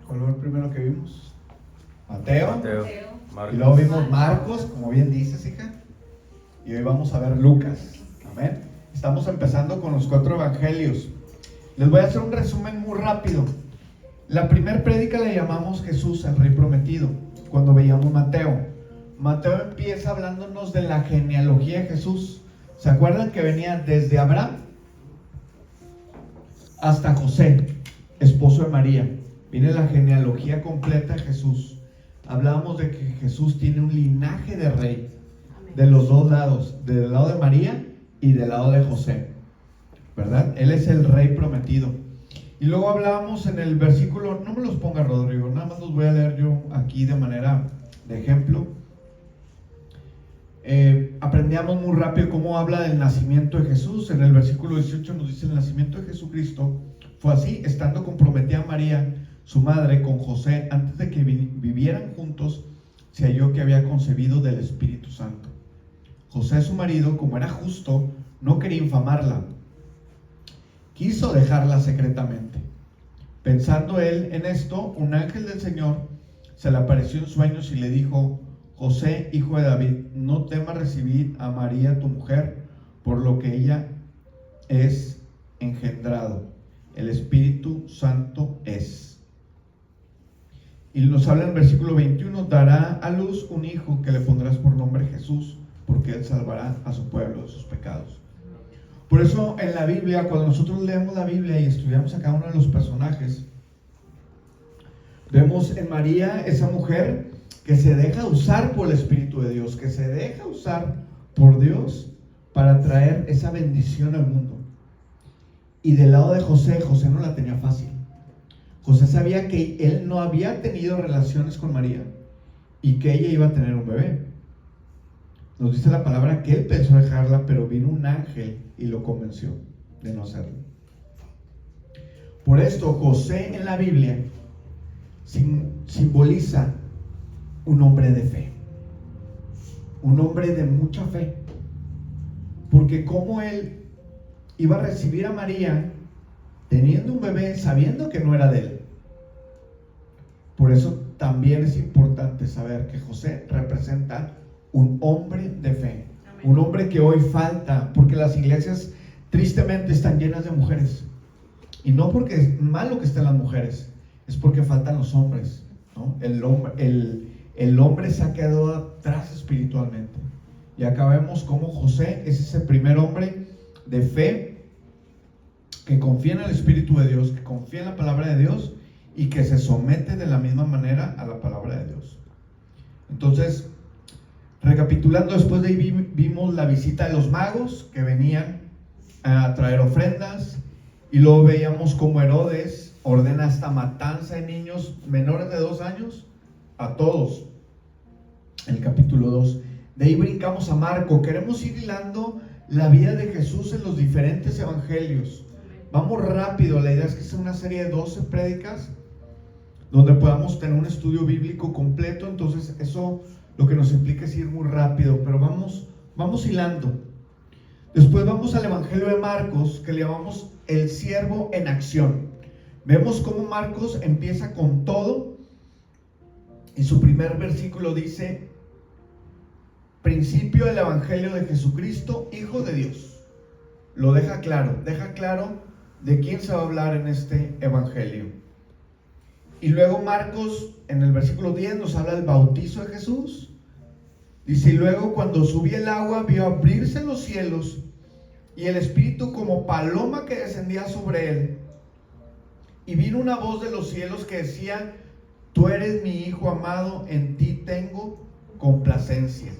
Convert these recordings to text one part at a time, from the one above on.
¿Cuál fue el primero que vimos? Mateo. Marcos. Y luego vimos Marcos, como bien dices, hija. Y hoy vamos a ver Lucas. Amén. Estamos empezando con los 4 evangelios. Les voy a hacer un resumen muy rápido. La primera prédica la llamamos Jesús, el Rey Prometido, cuando veíamos Mateo. Mateo empieza hablándonos de la genealogía de Jesús. ¿Se acuerdan que venía desde Abraham hasta José, esposo de María? Viene la genealogía completa de Jesús. Hablábamos de que Jesús tiene un linaje de rey de los dos lados, del lado de María y del lado de José, ¿verdad? Él es el Rey Prometido. Y luego hablábamos en el versículo, no me los ponga Rodrigo, nada más los voy a leer yo aquí de manera de ejemplo. Aprendíamos muy rápido cómo habla del nacimiento de Jesús. En el versículo 18 nos dice: el nacimiento de Jesucristo fue así, estando comprometida María, su madre, con José, antes de que vivieran juntos, se halló que había concebido del Espíritu Santo. José, su marido, como era justo, no quería infamarla. Quiso dejarla secretamente. Pensando él en esto, un ángel del Señor se le apareció en sueños y le dijo: José, hijo de David, no temas recibir a María tu mujer, por lo que ella es engendrado. El Espíritu Santo es. Y nos habla en el versículo 21, dará a luz un hijo que le pondrás por nombre Jesús, porque él salvará a su pueblo de sus pecados. Por eso en la Biblia, cuando nosotros leemos la Biblia y estudiamos a cada uno de los personajes, vemos en María esa mujer que se deja usar por el Espíritu de Dios, que se deja usar por Dios para traer esa bendición al mundo. Y del lado de José, José no la tenía fácil. José sabía que él no había tenido relaciones con María y que ella iba a tener un bebé. Nos dice la palabra que él pensó dejarla, pero vino un ángel y lo convenció de no hacerlo. Por esto, José en la Biblia simboliza un hombre de fe, un hombre de mucha fe, porque como él iba a recibir a María teniendo un bebé, sabiendo que no era de él. Por eso también es importante saber que José representa un hombre de fe. Amén. Un hombre que hoy falta, porque las iglesias tristemente están llenas de mujeres, y no porque es malo que estén las mujeres, es porque faltan los hombres, ¿no? El hombre se ha quedado atrás espiritualmente. Y acá vemos cómo José es ese primer hombre de fe que confía en el Espíritu de Dios, que confía en la palabra de Dios y que se somete de la misma manera a la palabra de Dios. Entonces, recapitulando, después de ahí vimos la visita de los magos que venían a traer ofrendas, y luego veíamos cómo Herodes ordena esta matanza de niños menores de 2 años a todos, en el capítulo 2. De ahí brincamos a Marco. Queremos ir hilando la vida de Jesús en los diferentes evangelios. Vamos rápido, la idea es que sea una serie de 12 prédicas donde podamos tener un estudio bíblico completo. Entonces eso lo que nos implica es ir muy rápido, pero vamos hilando. Después vamos al evangelio de Marcos, que le llamamos el siervo en acción. Vemos cómo Marcos empieza con todo, y su primer versículo dice: principio del evangelio de Jesucristo, Hijo de Dios. Lo deja claro de quién se va a hablar en este evangelio. Y luego Marcos en el versículo 10 nos habla del bautizo de Jesús. Dice: y luego cuando subía el agua, vio abrirse los cielos y el Espíritu como paloma que descendía sobre él. Y vino una voz de los cielos que decía: tú eres mi Hijo amado, en ti tengo complacencia.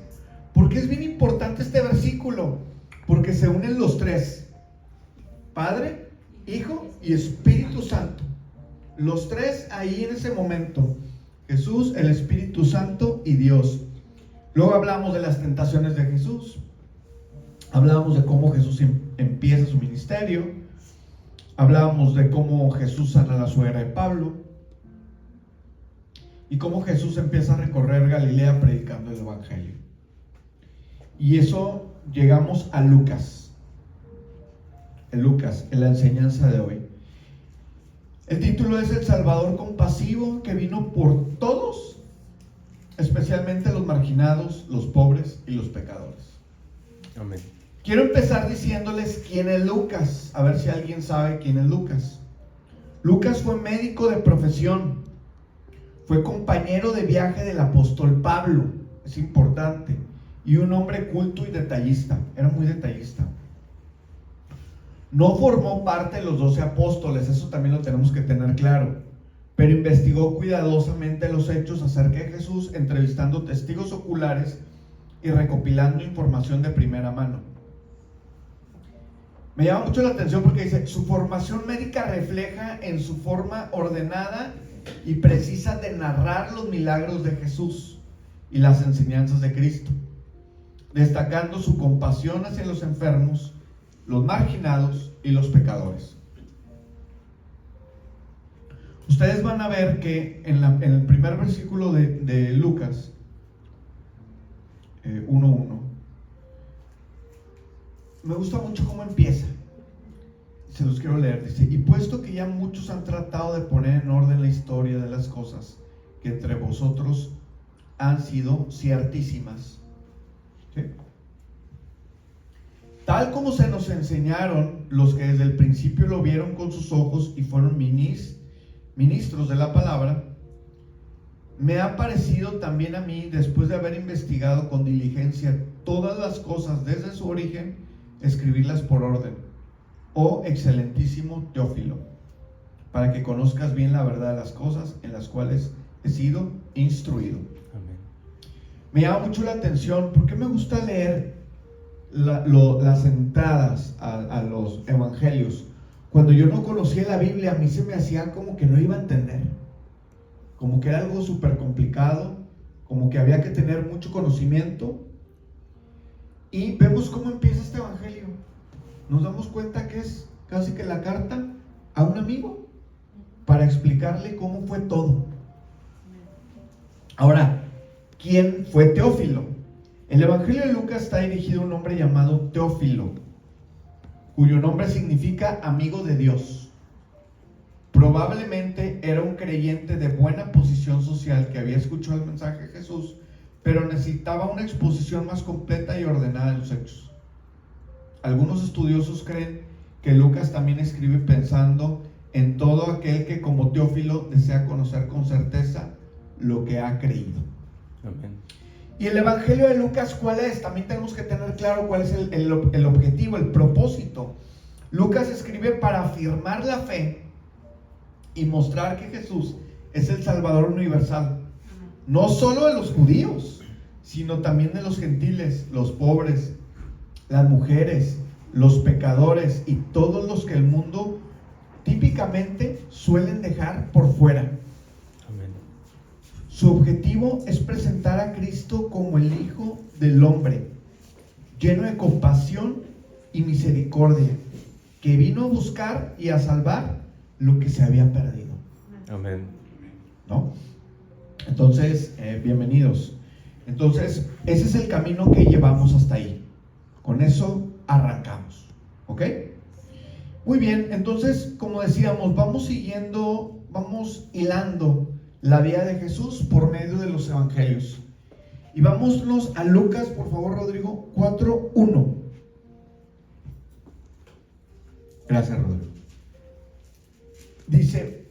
¿Por qué es bien importante este versículo? Porque se unen los tres: Padre, Hijo y Espíritu Santo. Los tres ahí en ese momento: Jesús, el Espíritu Santo y Dios. Luego hablamos de las tentaciones de Jesús. Hablábamos de cómo Jesús empieza su ministerio. Hablábamos de cómo Jesús sana a la suegra de Pablo. Y cómo Jesús empieza a recorrer Galilea predicando el evangelio. Y eso llegamos a Lucas. En la enseñanza de hoy. El título es El Salvador compasivo que vino por todos, especialmente los marginados, los pobres y los pecadores. Amén. Quiero empezar diciéndoles quién es Lucas, a ver si alguien sabe quién es Lucas. Lucas fue médico de profesión, fue compañero de viaje del apóstol Pablo, es importante, y un hombre culto y detallista, era muy detallista. No formó parte de los 12 apóstoles, eso también lo tenemos que tener claro, pero investigó cuidadosamente los hechos acerca de Jesús, entrevistando testigos oculares y recopilando información de primera mano. Me llama mucho la atención porque dice, su formación médica refleja en su forma ordenada y precisa de narrar los milagros de Jesús y las enseñanzas de Cristo, destacando su compasión hacia los enfermos, los marginados y los pecadores. Ustedes van a ver que en el primer versículo de Lucas 1:1, me gusta mucho cómo empieza. Se los quiero leer. Dice: y puesto que ya muchos han tratado de poner en orden la historia de las cosas que entre vosotros han sido ciertísimas, ¿sí?, tal como se nos enseñaron los que desde el principio lo vieron con sus ojos y fueron ministros de la palabra, me ha parecido también a mí, después de haber investigado con diligencia todas las cosas desde su origen, escribirlas por orden, oh excelentísimo Teófilo, para que conozcas bien la verdad de las cosas en las cuales he sido instruido. Amén. Me llama mucho la atención porque me gusta leer las entradas a los evangelios. Cuando yo no conocía la Biblia, a mí se me hacía como que no iba a entender, como que era algo súper complicado, como que había que tener mucho conocimiento. Y vemos cómo empieza este evangelio. Nos damos cuenta que es casi que la carta a un amigo para explicarle cómo fue todo. Ahora, ¿quién fue Teófilo? El evangelio de Lucas está dirigido a un hombre llamado Teófilo, cuyo nombre significa amigo de Dios. Probablemente era un creyente de buena posición social que había escuchado el mensaje de Jesús, pero necesitaba una exposición más completa y ordenada de los hechos. Algunos estudiosos creen que Lucas también escribe pensando en todo aquel que, como Teófilo, desea conocer con certeza lo que ha creído. Amén. Y el evangelio de Lucas, ¿cuál es? También tenemos que tener claro cuál es el objetivo, el propósito. Lucas escribe para afirmar la fe y mostrar que Jesús es el Salvador universal, no solo de los judíos, sino también de los gentiles, los pobres, las mujeres, los pecadores y todos los que el mundo típicamente suelen dejar por fuera. Amén. Su objetivo es presentar a Cristo como el Hijo del Hombre, lleno de compasión y misericordia, que vino a buscar y a salvar lo que se había perdido. Amén. ¿No? Entonces, bienvenidos. Entonces, ese es el camino que llevamos hasta ahí. Con eso arrancamos. ¿Ok? Muy bien, entonces, como decíamos, vamos hilando la vida de Jesús por medio de los evangelios. Y vámonos a Lucas, por favor, Rodrigo, 4:1. Gracias, Rodrigo. Dice: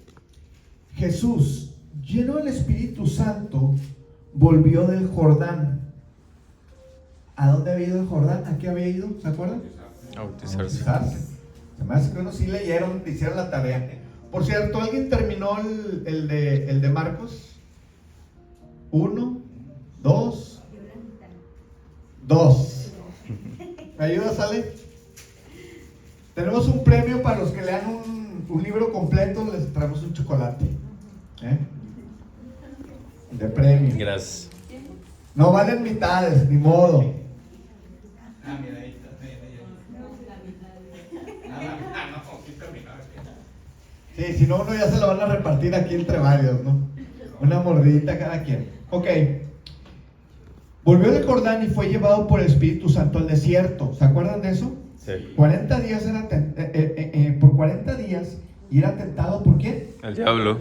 Jesús, lleno del Espíritu Santo, volvió del Jordán. ¿A dónde había ido el Jordán? ¿A qué había ido? ¿Se acuerdan? A bautizarse. Se me hace que unos sí leyeron, hicieron la tarea. Por cierto, ¿alguien terminó el de Marcos? 1, 2. ¿Me ayudas, Ale? Tenemos un premio para los que lean un libro completo, les traemos un chocolate. De premio. Gracias. No valen mitades, ni modo. Mira, ahí está. Sí, si no, uno ya se lo van a repartir aquí entre varios, ¿no? Una mordidita cada quien. Ok. Volvió del Jordán y fue llevado por el Espíritu Santo al desierto. ¿Se acuerdan de eso? Sí. 40 días por 40 días ¿Y era tentado por quién? El diablo.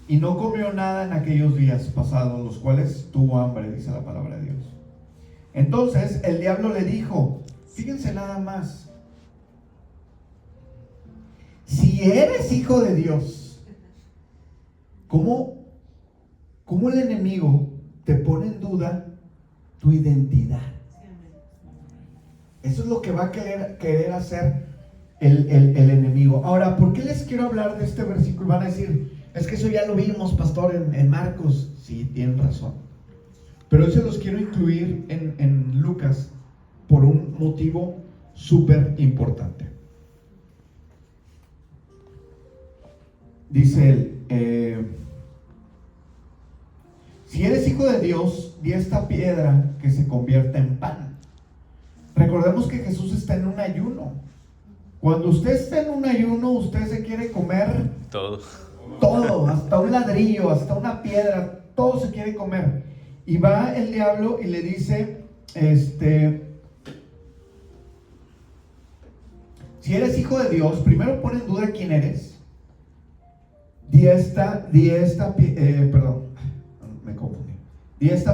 Y no comió nada en aquellos días pasados, los cuales tuvo hambre, dice la palabra de Dios. Entonces el diablo le dijo, fíjense nada más, si eres hijo de Dios, ¿cómo el enemigo te pone en duda tu identidad? Eso es lo que va a querer hacer el enemigo. Ahora, ¿por qué les quiero hablar de este versículo? Van a decir, es que eso ya lo vimos, pastor, en Marcos. Sí, tienen razón. Pero hoy se los quiero incluir en Lucas por un motivo súper importante. Dice él, si eres hijo de Dios, di esta piedra que se convierta en pan. Recordemos que Jesús está en un ayuno. Cuando usted está en un ayuno, usted se quiere comer todo, hasta un ladrillo, hasta una piedra, todo se quiere comer. Y va el diablo y le dice, si eres hijo de Dios, primero pone en duda quién eres. Di esta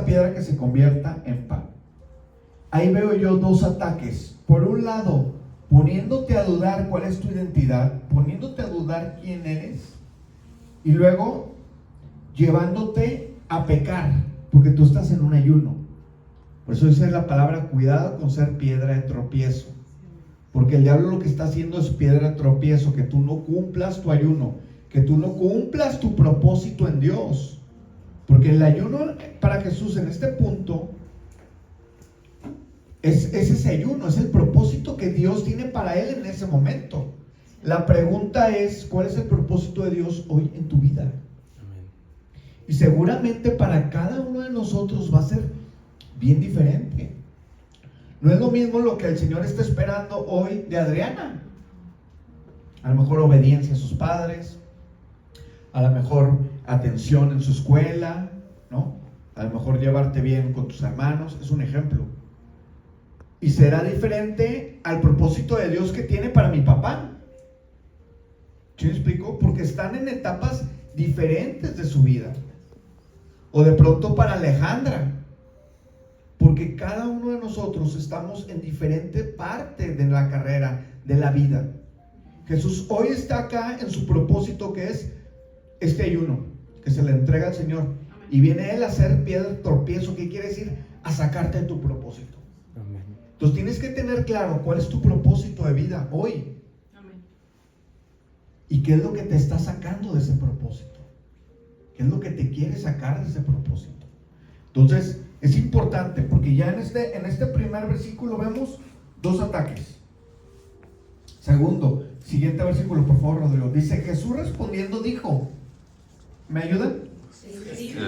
piedra que se convierta en pan. Ahí veo yo dos ataques. Por un lado, poniéndote a dudar cuál es tu identidad, poniéndote a dudar quién eres, y luego llevándote a pecar, porque tú estás en un ayuno. Por eso dice la palabra, cuidado con ser piedra de tropiezo, porque el diablo lo que está haciendo es piedra de tropiezo, que tú no cumplas tu ayuno, que tú no cumplas tu propósito en Dios. Porque el ayuno para Jesús en este punto es ese ayuno, es el propósito que Dios tiene para él en ese momento. La pregunta es, ¿cuál es el propósito de Dios hoy en tu vida? Amén. Y seguramente para cada uno de nosotros va a ser bien diferente. No es lo mismo lo que el Señor está esperando hoy de Adriana. A lo mejor obediencia a sus padres, a lo mejor atención en su escuela, ¿no? A lo mejor llevarte bien con tus hermanos, es un ejemplo. Y será diferente al propósito de Dios que tiene para mi papá. ¿Sí me explico? Porque están en etapas diferentes de su vida. O de pronto para Alejandra, porque cada uno de nosotros estamos en diferente parte de la carrera, de la vida. Jesús hoy está acá en su propósito, que es este ayuno que se le entrega al Señor. Y viene Él a hacer piedra de tropiezo. ¿Qué quiere decir? A sacarte de tu propósito. Amén. Entonces tienes que tener claro cuál es tu propósito de vida hoy. Amén. ¿Y qué es lo que te está sacando de ese propósito? ¿Qué es lo que te quiere sacar de ese propósito? Entonces es importante, porque ya en este primer versículo vemos dos ataques. Segundo, siguiente versículo, por favor, Rodrigo. Dice, Jesús respondiendo dijo, ¿me ayudan?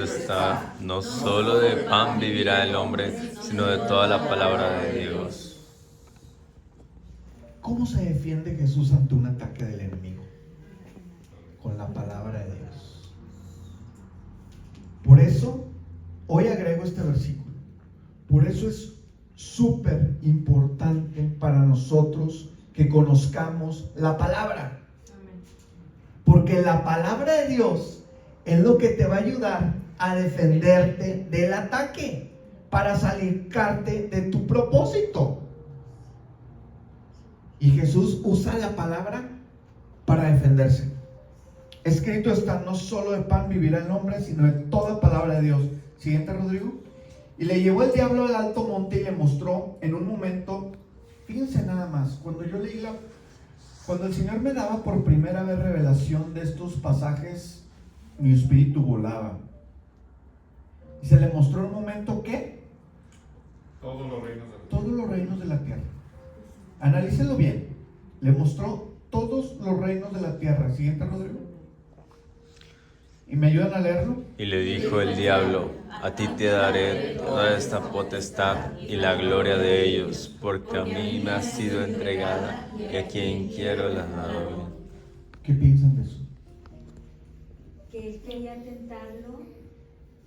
Está, no solo de pan vivirá el hombre, sino de toda la palabra de Dios. ¿Cómo se defiende Jesús ante un ataque del enemigo? Con la palabra de Dios. Por eso, hoy agrego este versículo. Por eso es súper importante para nosotros que conozcamos la palabra. Porque la palabra de Dios es lo que te va a ayudar a defenderte del ataque, para sacarte de tu propósito. Y Jesús usa la palabra para defenderse. Escrito está, no solo de pan vivirá el hombre, sino de toda palabra de Dios. Siguiente, Rodrigo. Y le llevó el diablo al alto monte y le mostró en un momento. Fíjense nada más, cuando el Señor me daba por primera vez revelación de estos pasajes, mi espíritu volaba. Y se le mostró en un momento que Todos los reinos de la todos los reinos de la tierra. Analícenlo bien. Le mostró todos los reinos de la tierra. Siguiente, Rodrigo. ¿Y me ayudan a leerlo? Y le dijo el diablo, a ti te daré toda esta potestad y la gloria de ellos, porque a mí me ha sido entregada y a quien quiero la doy. ¿Qué piensan de eso? Que él quería tentarlo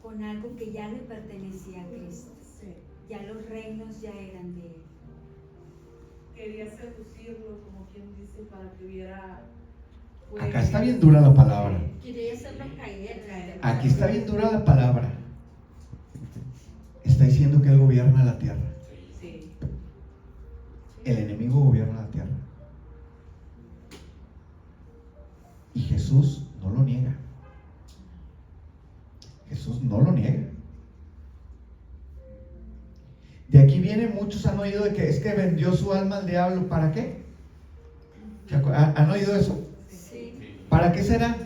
con algo que ya le pertenecía a Cristo. Ya los reinos ya eran de él. Quería seducirlo, como quien dice, para que hubiera Acá está bien dura la palabra. Quería hacerlo caer. Aquí está bien dura la palabra. Está diciendo que Él gobierna la tierra. Sí. El enemigo gobierna la tierra. Y Jesús no lo niega. Jesús no lo niega. De aquí viene, muchos han oído de que es que vendió su alma al diablo. ¿Para qué? ¿Han oído eso? Sí. ¿Para qué será?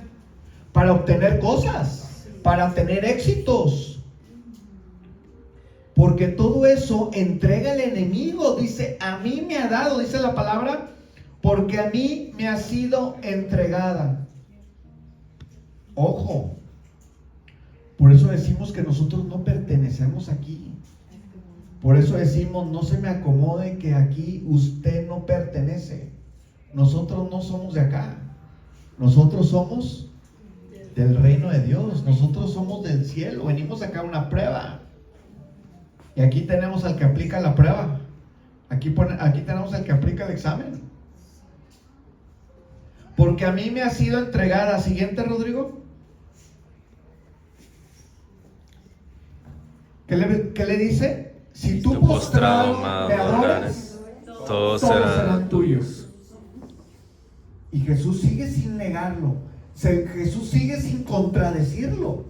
Para obtener cosas, para tener éxitos. Porque todo eso entrega el enemigo. Dice, a mí me ha dado, dice la palabra, porque a mí me ha sido entregada. Ojo. Por eso decimos que nosotros no pertenecemos aquí. Por eso decimos, no se me acomode que aquí usted no pertenece. Nosotros no somos de acá. Nosotros somos del reino de Dios. Nosotros somos del cielo. Venimos acá a una prueba. Y aquí tenemos al que aplica la prueba. Aquí tenemos al que aplica el examen. Porque a mí me ha sido entregada. Siguiente, Rodrigo. ¿Qué le dice? Si tú postrado me adoras, todos serán serán tuyos. Y Jesús sigue sin negarlo. Jesús sigue sin contradecirlo.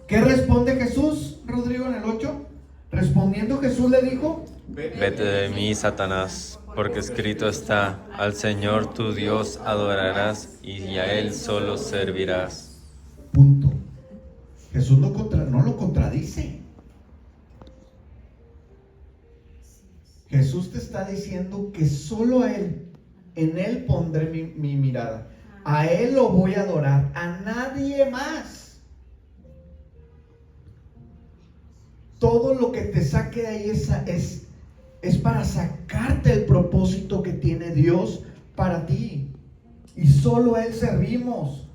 ¿Qué responde Jesús, Rodrigo, en el 8? Respondiendo Jesús le dijo: Vete de mí, Satanás, porque escrito está, al Señor tu Dios adorarás y a Él solo servirás. Punto. Jesús no lo contradice. Jesús te está diciendo que solo a Él, en Él pondré mi mirada. A Él lo voy a adorar, a nadie más. Todo lo que te saque de ahí es para sacarte el propósito que tiene Dios para ti. Y solo a Él servimos.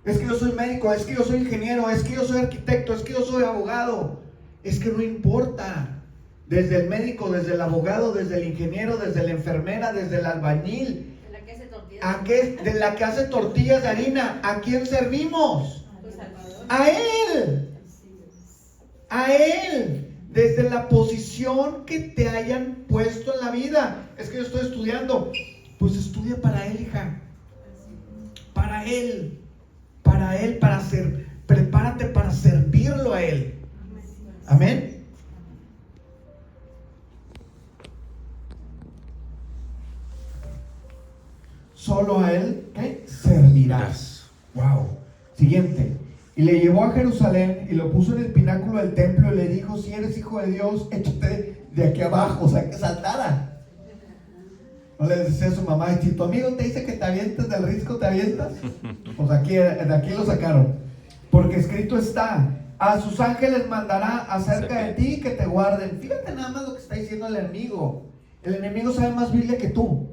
Es que yo soy médico, es que yo soy ingeniero, es que yo soy arquitecto, es que yo soy abogado. Es que no importa. Desde el médico, desde el abogado, desde el ingeniero, desde la enfermera, desde el albañil, De la que hace tortillas. de la que hace tortillas de harina, ¿a quién servimos? Pues Salvador. A Él. A Él. Desde la posición que te hayan puesto en la vida. Es que yo estoy estudiando. Pues estudia para Él, hija. Para Él. Para Él, prepárate para servirlo a Él. Amén. Solo a Él, ¿qué? Servirás. Wow. Siguiente. Y le llevó a Jerusalén y lo puso en el pináculo del templo y le dijo: si eres hijo de Dios, échate de aquí abajo. O sea, que saltara. No le decía a su mamá: si tu amigo te dice que te avientes del risco, ¿te avientas? Pues de aquí lo sacaron. Porque escrito está: a sus ángeles mandará acerca de ti que te guarden. Fíjate nada más lo que está diciendo el enemigo. El enemigo sabe más Biblia que tú.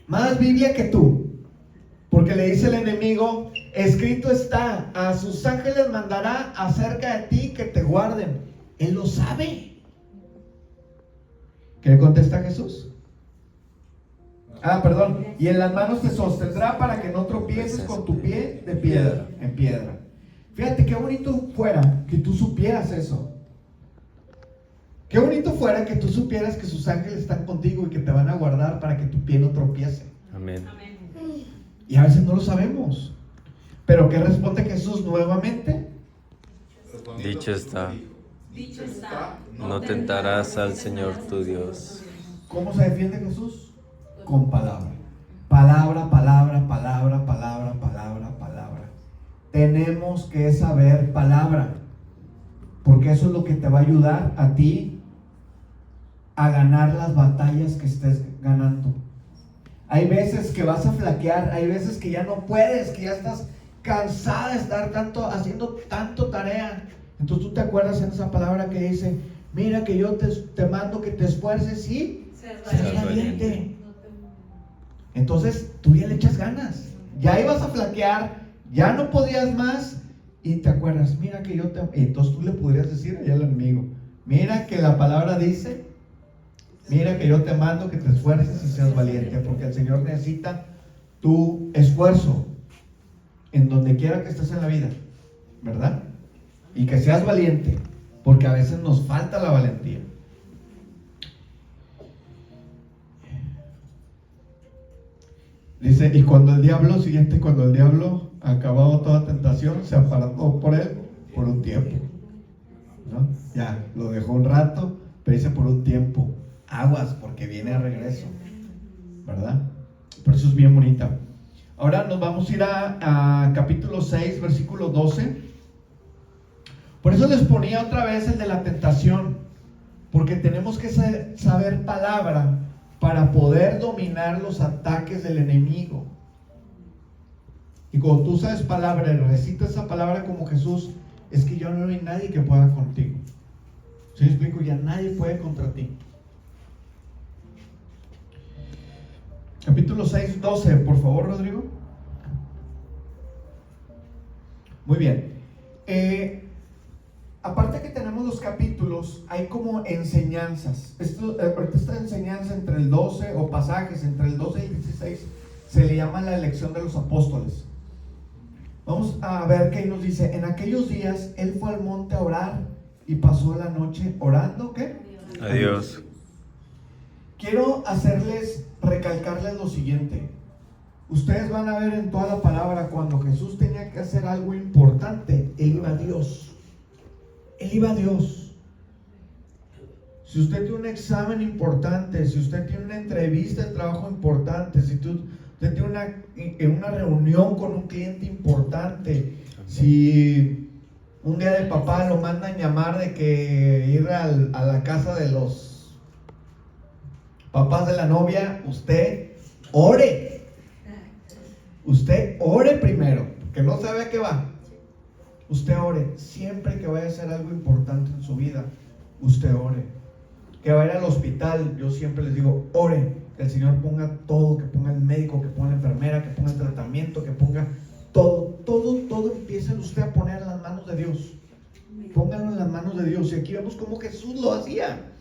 Más Biblia que tú. Porque le dice el enemigo: escrito está, a sus ángeles mandará acerca de ti que te guarden. Él lo sabe. ¿Qué le contesta Jesús? Perdón. Y en las manos te sostendrá para que no tropieces con tu pie de piedra, en piedra. Fíjate qué bonito fuera que tú supieras eso. Qué bonito fuera que tú supieras que sus ángeles están contigo y que te van a guardar para que tu pie no tropiece. Amén. Y a veces no lo sabemos. Pero ¿qué responde Jesús nuevamente? Dicho está, no tentarás al Señor tu Dios. ¿Cómo se defiende Jesús? Con palabra. Palabra, palabra, palabra, palabra, palabra, palabra. Tenemos que saber palabra. Porque eso es lo que te va a ayudar a ti a ganar las batallas que estés ganando. Hay veces que vas a flaquear, hay veces que ya no puedes, que ya estás cansada de estar haciendo tanto tarea. Entonces tú te acuerdas en esa palabra que dice: mira que yo te mando que te esfuerces y seas valiente. Entonces tú ya le echas ganas. Ya ibas a flaquear, ya no podías más. Y te acuerdas: mira que yo te... Entonces tú le podrías decir allá al enemigo: mira que la palabra dice: Mira que yo te mando que te esfuerces y seas valiente, porque el Señor necesita tu esfuerzo en donde quiera que estés en la vida, ¿verdad? Y que seas valiente, porque a veces nos falta la valentía. Dice, y cuando el diablo acababa toda tentación, se apartó por él por un tiempo, ¿no? Ya, lo dejó un rato, pero dice por un tiempo, aguas, porque viene a regreso, ¿verdad? Por eso es bien bonita. Ahora nos vamos a ir a capítulo 6, versículo 12. Por eso les ponía otra vez el de la tentación, porque tenemos que saber palabra para poder dominar los ataques del enemigo. Y cuando tú sabes palabra y recitas esa palabra como Jesús, es que ya no hay nadie que pueda contigo. ¿Sí me explico? Ya nadie puede contra ti. Capítulo 6, 12, por favor, Rodrigo. Muy bien. Aparte que tenemos los capítulos, hay como enseñanzas. Ahorita esta enseñanza entre el 12 o pasajes entre el 12 y el 16 se le llama la elección de los apóstoles. Vamos a ver qué nos dice. En aquellos días él fue al monte a orar y pasó la noche orando, ¿qué? A Dios. Quiero recalcarles lo siguiente. Ustedes van a ver en toda la palabra cuando Jesús tenía que hacer algo importante, él iba a Dios. Él iba a Dios. Si usted tiene un examen importante, si usted tiene una entrevista de trabajo importante, si usted tiene una reunión con un cliente importante, si un día de papá lo mandan llamar de que ir a la casa de los papás de la novia, usted ore. Usted ore primero, porque no sabe a qué va. Usted ore, siempre que vaya a hacer algo importante en su vida, usted ore. Que va a ir al hospital, yo siempre les digo, ore, que el Señor ponga todo, que ponga el médico, que ponga la enfermera, que ponga el tratamiento, que ponga todo empieza usted a poner en las manos de Dios. Póngalo en las manos de Dios. Y aquí vemos cómo Jesús lo hacía.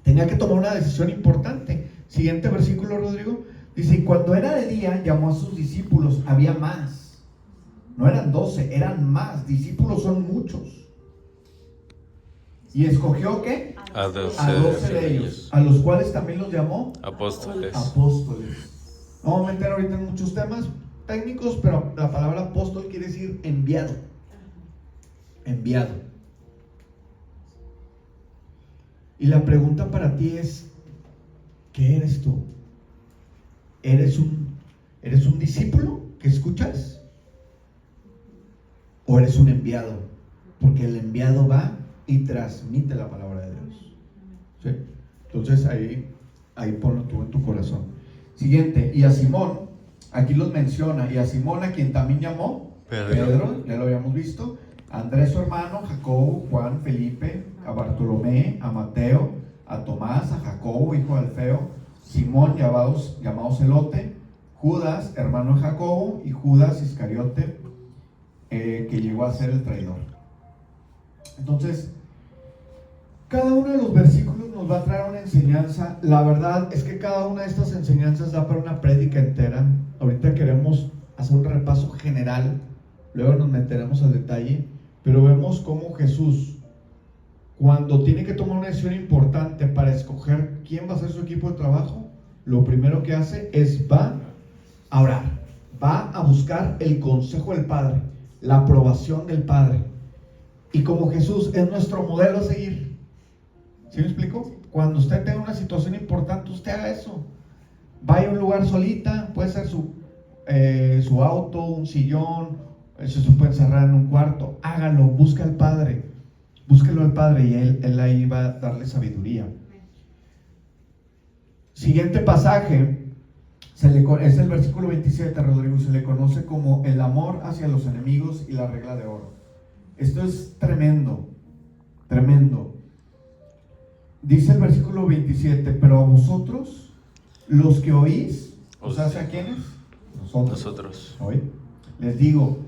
Tenía que tomar una decisión importante. Siguiente versículo, Rodrigo. Dice, y cuando era de día, llamó a sus discípulos, había más. No eran 12, eran más. Discípulos son muchos. Y escogió ¿qué? A 12 de ellos, a los cuales también los llamó apóstoles. No vamos a meter ahorita en muchos temas técnicos, pero la palabra apóstol quiere decir enviado. Enviado. Y la pregunta para ti es, ¿qué eres tú? ¿Eres un discípulo que escuchas? ¿O eres un enviado? Porque el enviado va y transmite la palabra de Dios. ¿Sí? Entonces ahí ponlo tú en tu corazón. Siguiente, y a Simón, aquí los menciona, y a Simón, a quien también llamó Pedro, ya lo habíamos visto, a Andrés su hermano, Jacobo, Juan, Felipe, a Bartolomé, a Mateo, a Tomás, a Jacobo, hijo de Alfeo, Simón, llamado Celote, Judas, hermano de Jacobo, y Judas Iscariote, que llegó a ser el traidor. Entonces, cada uno de los versículos nos va a traer una enseñanza. La verdad es que cada una de estas enseñanzas da para una prédica entera. Ahorita queremos hacer un repaso general, luego nos meteremos al detalle, pero vemos cómo Jesús, cuando tiene que tomar una decisión importante para escoger quién va a ser su equipo de trabajo, lo primero que hace es va a orar, va a buscar el consejo del Padre, la aprobación del Padre. Y como Jesús es nuestro modelo a seguir, ¿sí me explico? Cuando usted tenga una situación importante, usted haga eso. Vaya a un lugar solita, puede ser su auto, un sillón, eso se puede encerrar en un cuarto. Hágalo, busca al Padre, búsquelo al Padre y él ahí va a darle sabiduría. Siguiente pasaje es el versículo 27, Rodrigo, se le conoce como el amor hacia los enemigos y la regla de oro. Esto es tremendo, tremendo. Dice el versículo 27, pero a vosotros, los que oís, o sea, ¿a quiénes? Nosotros. ¿Oí? Les digo,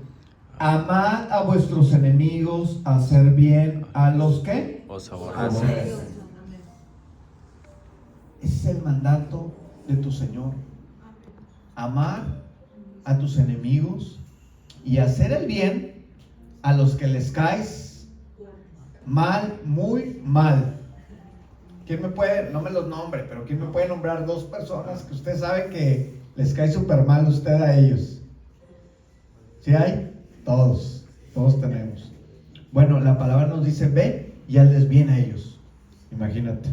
amad a vuestros enemigos, hacer bien a los que os aborrecen. Ese es el mandato de tu Señor. Amar a tus enemigos y hacer el bien a los que les caes mal, muy mal. ¿Quién me puede, no me los nombre, pero quién me puede nombrar 2 personas que usted sabe que les cae súper mal usted a ellos? ¿Sí hay? Todos tenemos. Bueno, la palabra nos dice, ve y hazles bien a ellos. Imagínate.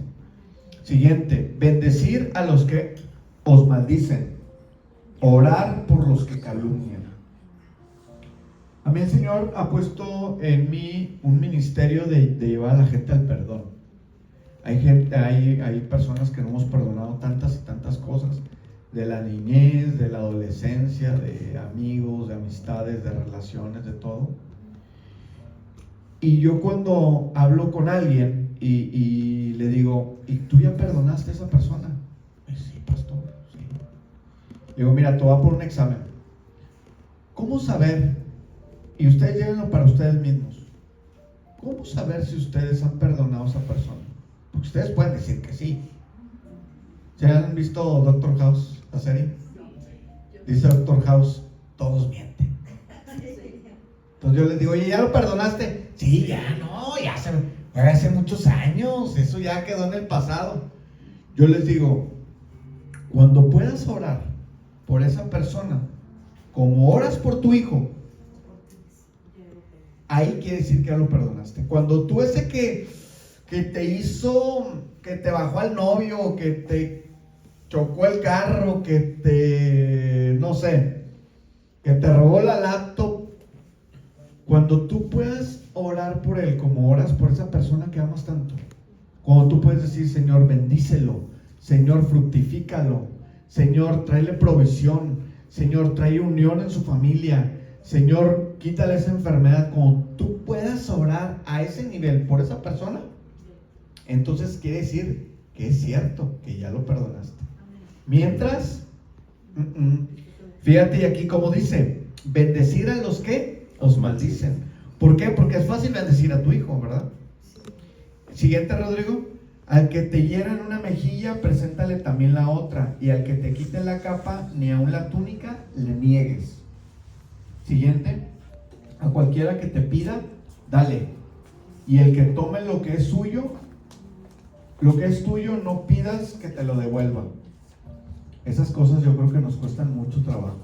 Siguiente, bendecir a los que os maldicen, orar por los que calumnian. A mí el Señor ha puesto en mí un ministerio de llevar a la gente al perdón. Hay personas que no hemos perdonado tantas y tantas cosas, de la niñez, de la adolescencia, de amigos, de amistades, de relaciones, de todo. Y yo cuando hablo con alguien y le digo, ¿y tú ya perdonaste a esa persona? Sí, pastor, sí. Le digo, mira, te voy a poner un examen. ¿Cómo saber? Y ustedes llévenlo para ustedes mismos. ¿Cómo saber si ustedes han perdonado a esa persona? Porque ustedes pueden decir que sí. ¿Se han visto Doctor House, la serie? Dice Doctor House, todos mienten. Entonces yo les digo, oye, ¿ya lo perdonaste? Sí, ya no, ya hace muchos años, eso ya quedó en el pasado. Yo les digo, cuando puedas orar por esa persona, como oras por tu hijo, ahí quiere decir que ya lo perdonaste. Cuando tú ese que te hizo, que te bajó al novio, que te chocó el carro, que te robó la laptop, cuando tú puedas orar por él como oras por esa persona que amas tanto, cuando tú puedes decir, Señor, bendícelo, Señor, fructifícalo, Señor, tráele provisión, Señor, trae unión en su familia, Señor, quítale esa enfermedad. Cuando tú puedas orar a ese nivel por esa persona, entonces quiere decir que es cierto que ya lo perdonaste. Mientras, fíjate, y aquí como dice, bendecir a los que os maldicen. ¿Por qué? Porque es fácil bendecir a tu hijo, ¿verdad? Siguiente, Rodrigo. Al que te hiera en una mejilla, preséntale también la otra, y al que te quite la capa, ni aun la túnica, le niegues. Siguiente, a cualquiera que te pida, dale, y el que tome lo que es suyo, lo que es tuyo, no pidas que te lo devuelva. Esas cosas yo creo que nos cuestan mucho trabajo.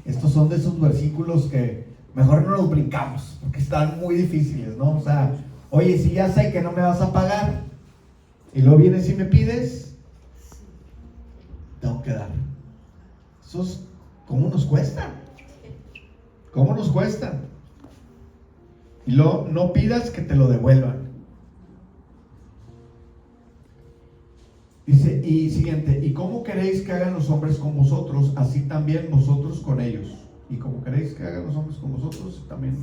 Estos son de esos versículos que mejor no los brincamos, porque están muy difíciles, ¿no? O sea, oye, si ya sé que no me vas a pagar, y luego vienes y me pides, tengo que dar. Esos, ¿cómo nos cuesta? ¿Cómo nos cuesta? Y luego, no pidas que te lo devuelvan. Dice, y siguiente, ¿y cómo queréis que hagan los hombres con vosotros? Así también vosotros con ellos. Y como queréis que hagan los hombres con vosotros, también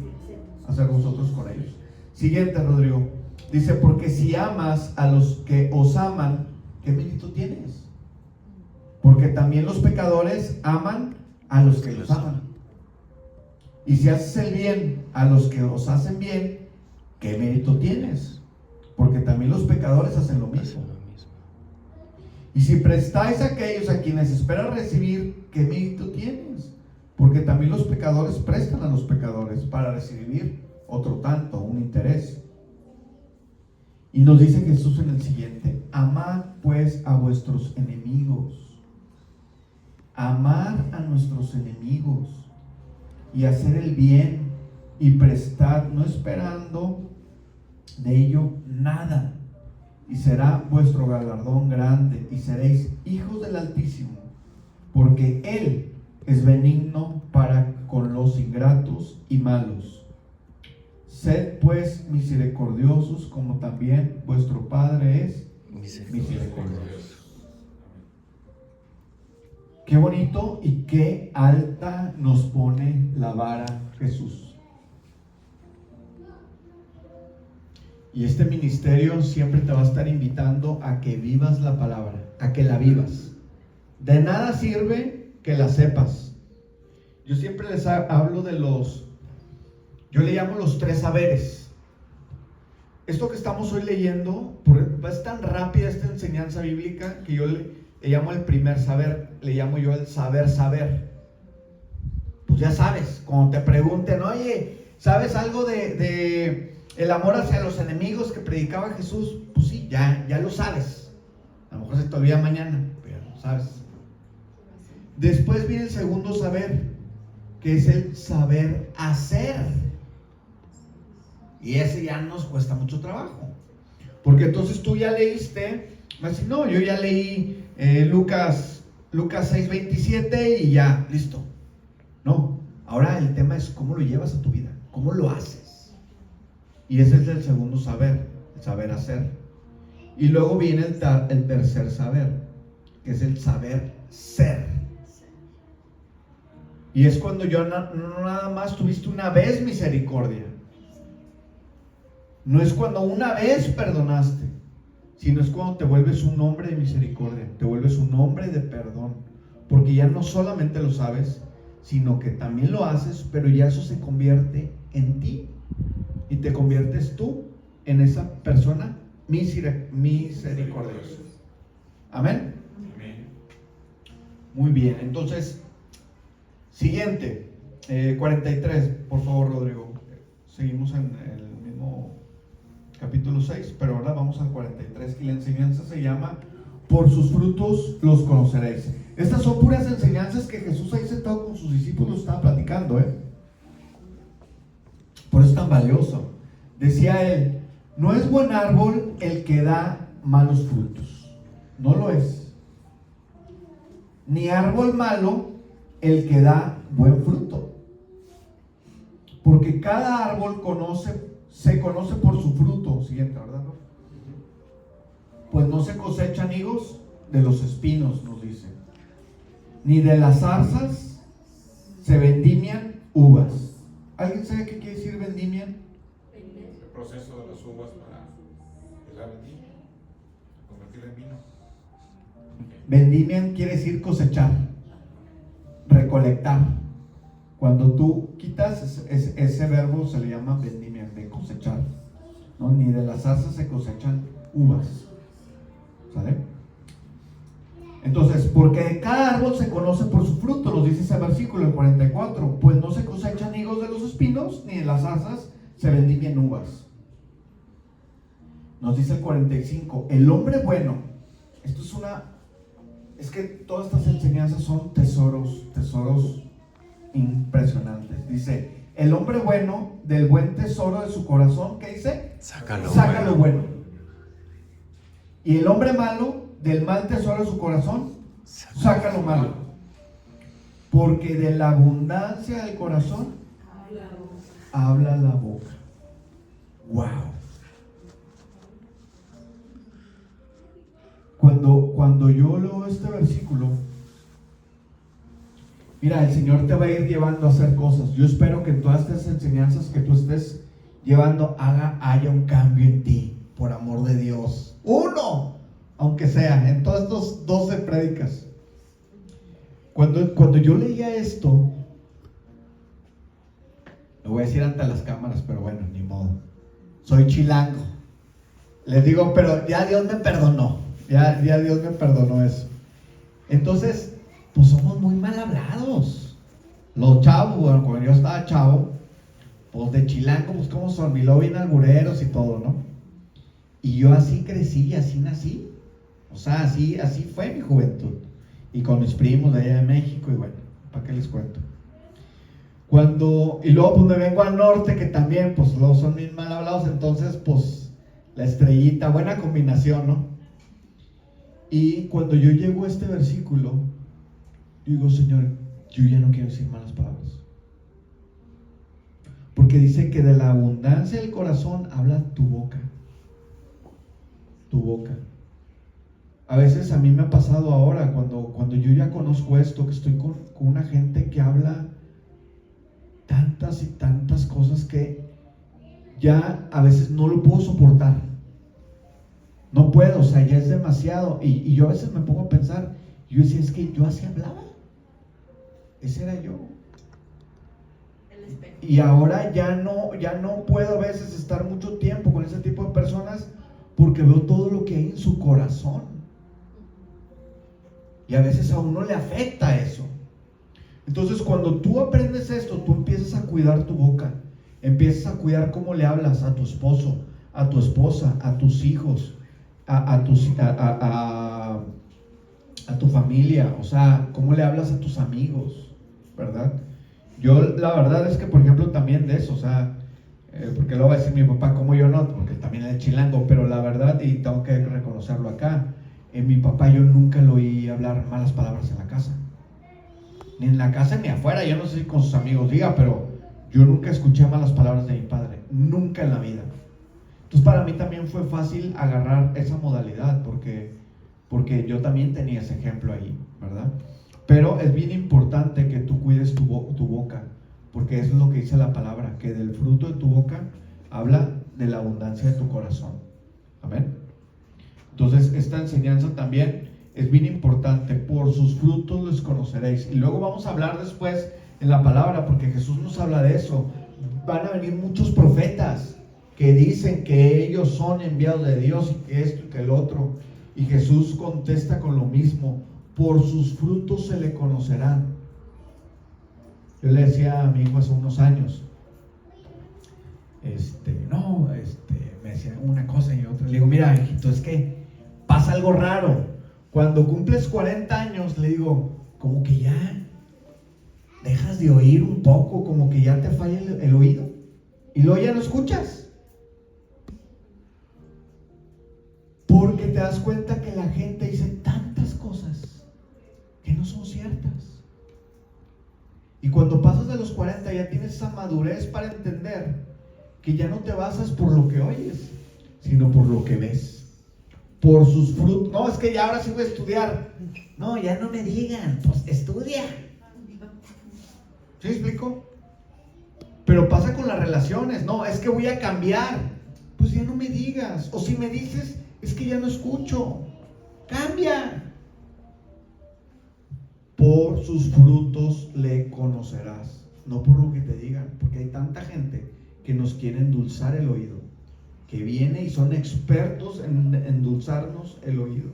hacer vosotros con ellos. Siguiente, Rodrigo. Dice, porque si amas a los que os aman, ¿qué mérito tienes? Porque también los pecadores aman a los que los aman. Y si haces el bien a los que os hacen bien, ¿qué mérito tienes? Porque también los pecadores hacen lo mismo. Y si prestáis a aquellos a quienes esperan recibir, ¿qué mérito tienes? Porque también los pecadores prestan a los pecadores para recibir otro tanto, un interés. Y nos dice Jesús en el siguiente, amad pues a vuestros enemigos. Amar a nuestros enemigos y hacer el bien y prestar, no esperando de ello nada. Y será vuestro galardón grande y seréis hijos del Altísimo, porque Él es benigno para con los ingratos y malos. Sed pues misericordiosos como también vuestro Padre es misericordioso. Qué bonito y qué alta nos pone la vara Jesús. Y este ministerio siempre te va a estar invitando a que vivas la palabra, a que la vivas. De nada sirve que la sepas. Yo siempre les hablo de yo le llamo los 3 saberes. esto que estamos hoy leyendo, es tan rápida esta enseñanza bíblica que yo le llamo el primer saber, le llamo yo el saber. Pues ya sabes, cuando te pregunten, oye, ¿sabes algo de el amor hacia los enemigos que predicaba Jesús? Pues sí, ya lo sabes. A lo mejor se te olvida mañana, pero lo sabes. Después viene el segundo saber, que es el saber hacer. Y ese ya nos cuesta mucho trabajo. Porque entonces tú ya leíste, así, no, yo ya leí Lucas 6:27 y ya, listo. No, ahora el tema es cómo lo llevas a tu vida, cómo lo haces. Y ese es el segundo saber, el saber hacer. Y luego viene el tercer saber, que es el saber ser. Y es cuando yo no nada más tuviste una vez misericordia. No es cuando una vez perdonaste, sino es cuando te vuelves un hombre de misericordia, te vuelves un hombre de perdón. Porque ya no solamente lo sabes, sino que también lo haces, pero ya eso se convierte en ti. Y te conviertes tú en esa persona misericordiosa. Amén. Amén. Muy bien, entonces, siguiente, 43, por favor, Rodrigo. Seguimos en el mismo capítulo 6, pero ahora vamos al 43, y la enseñanza se llama por sus frutos los conoceréis. Estas son puras enseñanzas que Jesús ahí sentado con sus discípulos estaba platicando, por eso es tan valioso. Decía él, no es buen árbol el que da malos frutos, no lo es, ni árbol malo el que da buen fruto, porque cada árbol se conoce por su fruto. Siguiente, ¿verdad? Pues no se cosechan higos de los espinos, nos dice, ni de las zarzas se vendimian uvas. ¿Alguien sabe qué quiere decir vendimian? El proceso de las uvas para la vendimia, convertirla en vino. Vendimian quiere decir cosechar, recolectar. Cuando tú quitas ese verbo se le llama vendimian, de cosechar, ¿no? Ni de las zarzas se cosechan uvas, ¿sale? Entonces, porque de cada árbol se conoce por su fruto, nos dice ese versículo, el 44, pues no se cosechan higos de los espinos, ni de las zarzas se vendimian uvas. Nos dice el 45, el hombre bueno, es que todas estas enseñanzas son tesoros impresionantes. Dice, el hombre bueno del buen tesoro de su corazón, ¿qué dice? Saca lo bueno. Y el hombre malo del mal tesoro de su corazón, saca lo malo. Porque de la abundancia del corazón habla la boca. Wow. Cuando yo leo este versículo, mira, el Señor te va a ir llevando a hacer cosas. Yo espero que en todas estas enseñanzas que tú estés llevando haya un cambio en ti, por amor de Dios. Uno, aunque sea, en todas estas 12 prédicas. Cuando yo leía esto, lo voy a decir ante las cámaras, pero bueno, ni modo. Soy chilango. Les digo, pero ya Dios me perdonó. Ya Dios me perdonó eso. Entonces, pues somos muy mal hablados. Los chavos, bueno, cuando yo estaba chavo, pues de chilango, pues como son, y luego bien albureros y todo, ¿no? Y yo así crecí, así nací. O sea, así fue mi juventud. Y con mis primos de allá de México, y bueno, ¿para qué les cuento? Y luego pues me vengo al norte, que también, pues luego son bien mal hablados, entonces, pues, la estrellita, buena combinación, ¿no? Y cuando yo llego a este versículo, digo, Señor, yo ya no quiero decir malas palabras. Porque dice que de la abundancia del corazón habla tu boca. Tu boca. A veces a mí me ha pasado ahora, cuando yo ya conozco esto, que estoy con una gente que habla tantas y tantas cosas que ya a veces no lo puedo soportar. No puedo, o sea, ya es demasiado. Y yo a veces me pongo a pensar, yo decía, es que yo así hablaba. Ese era yo. Y ahora ya no puedo a veces estar mucho tiempo con ese tipo de personas porque veo todo lo que hay en su corazón. Y a veces a uno le afecta eso. Entonces cuando tú aprendes esto, tú empiezas a cuidar tu boca, empiezas a cuidar cómo le hablas a tu esposo, a tu esposa, a tus hijos, a tu familia, o sea, cómo le hablas a tus amigos, ¿verdad? Yo la verdad es que, por ejemplo, también de eso, o sea, porque luego va a decir mi papá, como yo no, porque también es chilango, pero la verdad, y tengo que reconocerlo acá, mi papá yo nunca lo oí hablar malas palabras en la casa, ni en la casa ni afuera. Yo no sé si con sus amigos diga, pero yo nunca escuché malas palabras de mi padre, nunca en la vida. Entonces para mí también fue fácil agarrar esa modalidad, porque yo también tenía ese ejemplo ahí, ¿verdad? Pero es bien importante que tú cuides tu boca, porque eso es lo que dice la palabra, que del fruto de tu boca habla de la abundancia de tu corazón. Amén. Entonces esta enseñanza también es bien importante. Por sus frutos los conoceréis. Y luego vamos a hablar después en la palabra, porque Jesús nos habla de eso. Van a venir muchos profetas que dicen que ellos son enviados de Dios y que esto y que el otro. Y Jesús contesta con lo mismo: por sus frutos se le conocerán. Yo le decía a mi hijo hace unos años, me decía una cosa y otra. Le digo, mira, hijito, es que pasa algo raro. Cuando cumples 40 años, le digo, como que ya dejas de oír un poco, como que ya te falla el oído. Y luego ya no escuchas. Porque te das cuenta que la gente dice tantas cosas que no son ciertas. Y cuando pasas de los 40 ya tienes esa madurez para entender que ya no te basas por lo que oyes, sino por lo que ves. Por sus frutos. No, es que ya ahora sí voy a estudiar. No, ya no me digan, pues estudia. ¿Sí me explico? Pero pasa con las relaciones. No, es que voy a cambiar. Pues ya no me digas. O si me dices, es que ya no escucho. Cambia. Por sus frutos le conocerás, no por lo que te digan, porque hay tanta gente que nos quiere endulzar el oído, que viene y son expertos en endulzarnos el oído.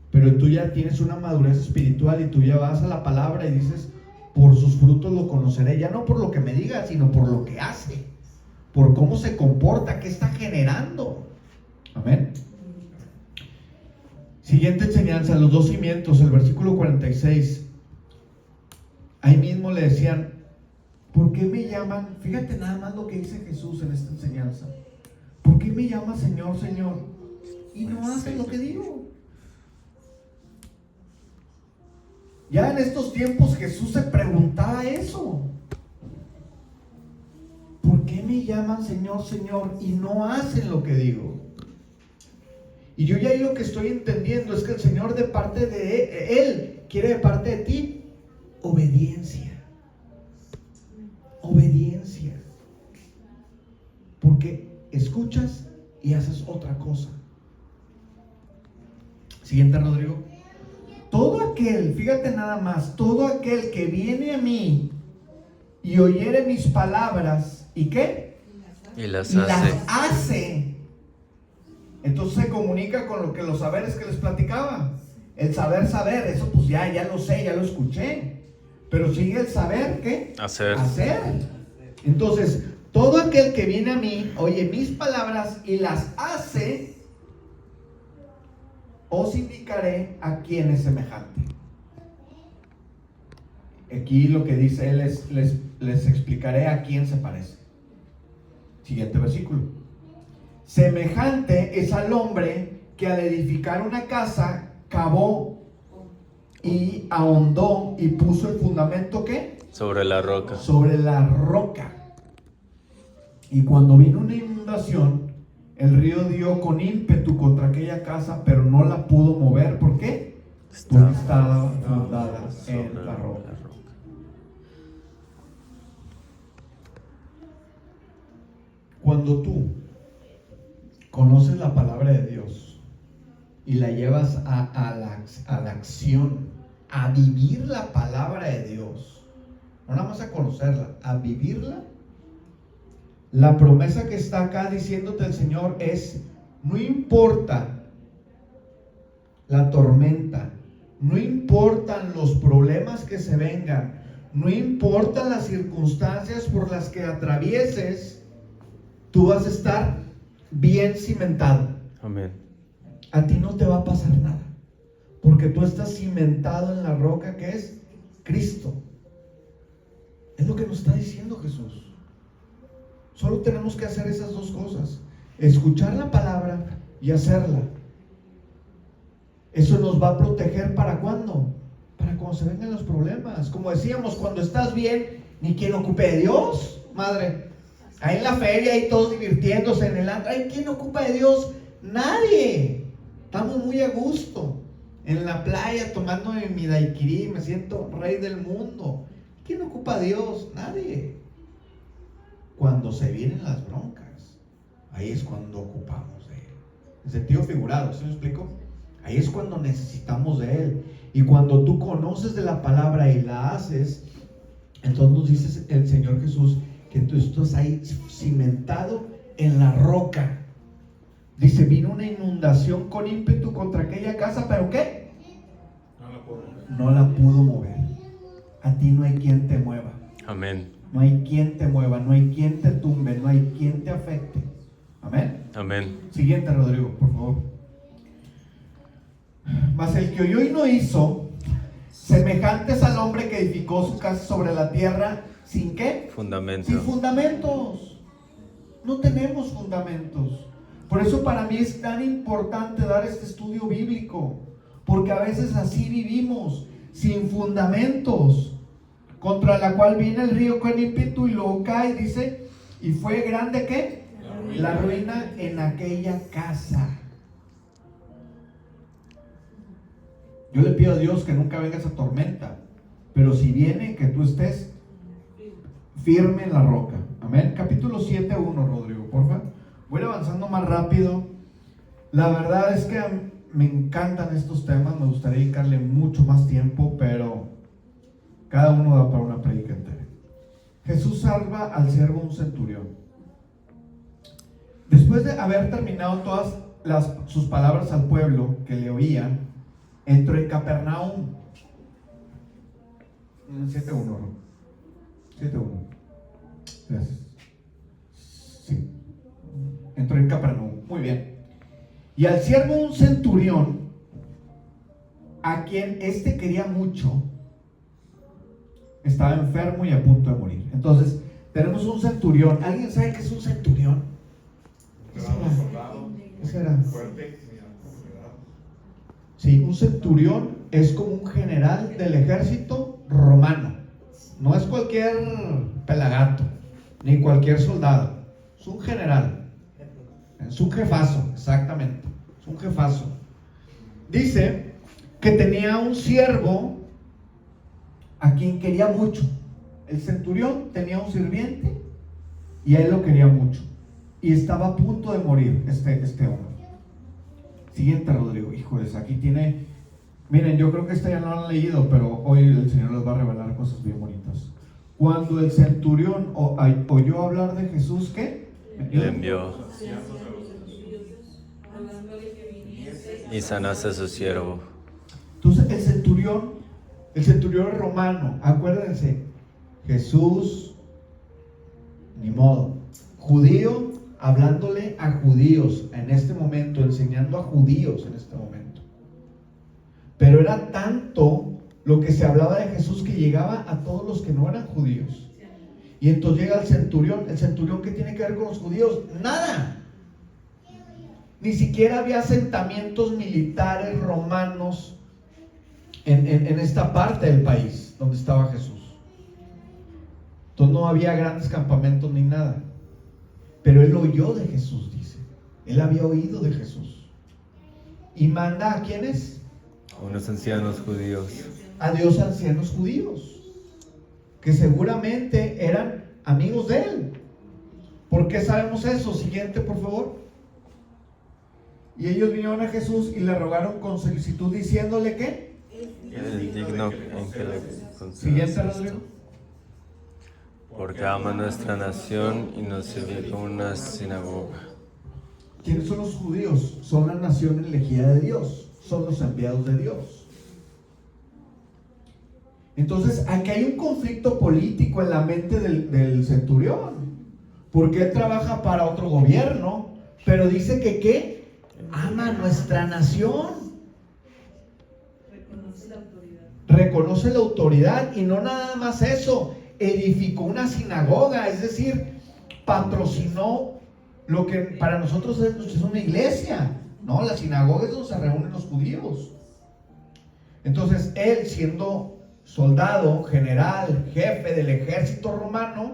Pero tú ya tienes una madurez espiritual y tú ya vas a la palabra y dices, por sus frutos lo conoceré, ya no por lo que me diga, sino por lo que hace, por cómo se comporta, qué está generando. Amén. Siguiente enseñanza, los dos cimientos, el versículo 46. Ahí mismo le decían, ¿por qué me llaman? Fíjate nada más lo que dice Jesús en esta enseñanza. ¿Por qué me llaman Señor, Señor? Y no hacen lo que digo. Ya en estos tiempos Jesús se preguntaba eso. ¿Por qué me llaman Señor, Señor? Y no hacen lo que digo. Y yo ya ahí lo que estoy entendiendo es que el Señor de parte de Él quiere de parte de ti obediencia. Obediencia. Porque escuchas y haces otra cosa. Siguiente, Rodrigo. Todo aquel, fíjate nada más, todo aquel que viene a mí y oyere mis palabras, ¿y qué? Y las hace. Entonces se comunica con lo que los saberes que les platicaba. El saber, eso pues ya lo sé, ya lo escuché. Pero sigue el saber, ¿qué? Hacer. Entonces, todo aquel que viene a mí, oye mis palabras y las hace, os indicaré a quién es semejante. Aquí lo que dice él es, les explicaré a quién se parece. Siguiente versículo. Semejante es al hombre que al edificar una casa cavó y ahondó y puso el fundamento, ¿qué? Sobre la roca. Sobre la roca. Y cuando vino una inundación, el río dio con ímpetu contra aquella casa, pero no la pudo mover. ¿Por qué? Porque estaba fundada en la roca. Cuando tú conoces la palabra de Dios y la llevas a la acción, a vivir la palabra de Dios, no nada más a conocerla, a vivirla. La promesa que está acá diciéndote el Señor es: no importa la tormenta, no importan los problemas que se vengan, no importan las circunstancias por las que atravieses, tú vas a estar bien cimentado. Amén. A ti no te va a pasar nada, porque tú estás cimentado en la roca que es Cristo. Es lo que nos está diciendo Jesús. Solo tenemos que hacer esas dos cosas: escuchar la palabra y hacerla. Eso nos va a proteger. ¿Para cuándo? Para cuando se vengan los problemas. Como decíamos, cuando estás bien, ni quien ocupe de Dios, madre. Ahí en la feria, ahí todos divirtiéndose en el antro. ¿Ay, quién ocupa de Dios? Nadie. Estamos muy a gusto en la playa tomando mi daiquiri, me siento rey del mundo. ¿Quién ocupa a Dios? Nadie. Cuando se vienen las broncas, ahí es cuando ocupamos de Él. En sentido figurado, ¿sí me explico? Ahí es cuando necesitamos de Él. Y cuando tú conoces de la palabra y la haces, entonces nos dice el Señor Jesús que tú estás ahí cimentado en la roca. Dice: vino una inundación con ímpetu contra aquella casa, ¿pero qué? No la pudo mover. A ti no hay quien te mueva. Amén. No hay quien te mueva, no hay quien te tumbe, no hay quien te afecte. Amén. Amén. Siguiente, Rodrigo, por favor. Mas el que oyó y no hizo, semejantes al hombre que edificó su casa sobre la tierra, ¿sin qué? Fundamento. Sin fundamentos. No tenemos fundamentos. Por eso para mí es tan importante dar este estudio bíblico, porque a veces así vivimos, sin fundamentos, contra la cual viene el río con ímpetu y luego cae, dice, y fue grande ¿qué? La ruina en aquella casa. Yo le pido a Dios que nunca venga esa tormenta, pero si viene, que tú estés firme en la roca. Amén. Capítulo 7:1, Rodrigo, porfa. Voy avanzando más rápido. La verdad es que me encantan estos temas, me gustaría dedicarle mucho más tiempo, pero cada uno da para una predica entera. Jesús salva al siervo un centurión. Después de haber terminado todas sus palabras al pueblo que le oían, entró en Capernaum. 7:1. 7:1. Gracias. Sí. Entró en Capernaum. Muy bien. Y al siervo un centurión, a quien éste quería mucho, estaba enfermo y a punto de morir. Entonces, tenemos un centurión. ¿Alguien sabe qué es un centurión? ¿Qué será? Fuerte. Sí, un centurión es como un general del ejército romano. No es cualquier pelagato, ni cualquier soldado. Es un general. Es un jefazo, exactamente. Es un jefazo. Dice que tenía un siervo a quien quería mucho. El centurión tenía un sirviente y a él lo quería mucho. Y estaba a punto de morir este hombre. Siguiente, Rodrigo. Híjoles, aquí tiene... Miren, yo creo que esta ya no lo han leído, pero hoy el Señor les va a revelar cosas bien bonitas. Cuando el centurión oyó hablar de Jesús, ¿qué? Le envió y sanaste a su siervo. Entonces el centurión romano, acuérdense, Jesús, ni modo, judío, hablándole a judíos en este momento, enseñando a judíos en este momento. Pero era tanto lo que se hablaba de Jesús que llegaba a todos los que no eran judíos. Y entonces llega el centurión, ¿qué tiene que ver con los judíos? Nada. Ni siquiera había asentamientos militares romanos en esta parte del país donde estaba Jesús. Entonces no había grandes campamentos ni nada. Pero él oyó de Jesús, dice. Él había oído de Jesús. Y manda ¿a quiénes? A unos ancianos judíos. A Dios ancianos judíos, que seguramente eran amigos de él. ¿Por qué sabemos eso? Siguiente, por favor. Y ellos vinieron a Jesús y le rogaron con solicitud, diciéndole ¿qué? El digno en que le conceda. Siguiente, Rodrigo. porque ama nuestra nación y nos sirve como una sinagoga. ¿Quiénes son los judíos? Son la nación elegida de Dios, son los enviados de Dios. Entonces, aquí hay un conflicto político en la mente del centurión, porque él trabaja para otro gobierno, pero dice que ¿qué? Ama a nuestra nación. Reconoce la autoridad y no nada más eso, edificó una sinagoga, es decir, patrocinó lo que para nosotros es una iglesia, ¿no? La sinagoga es donde se reúnen los judíos. Entonces, él siendo soldado, general, jefe del ejército romano,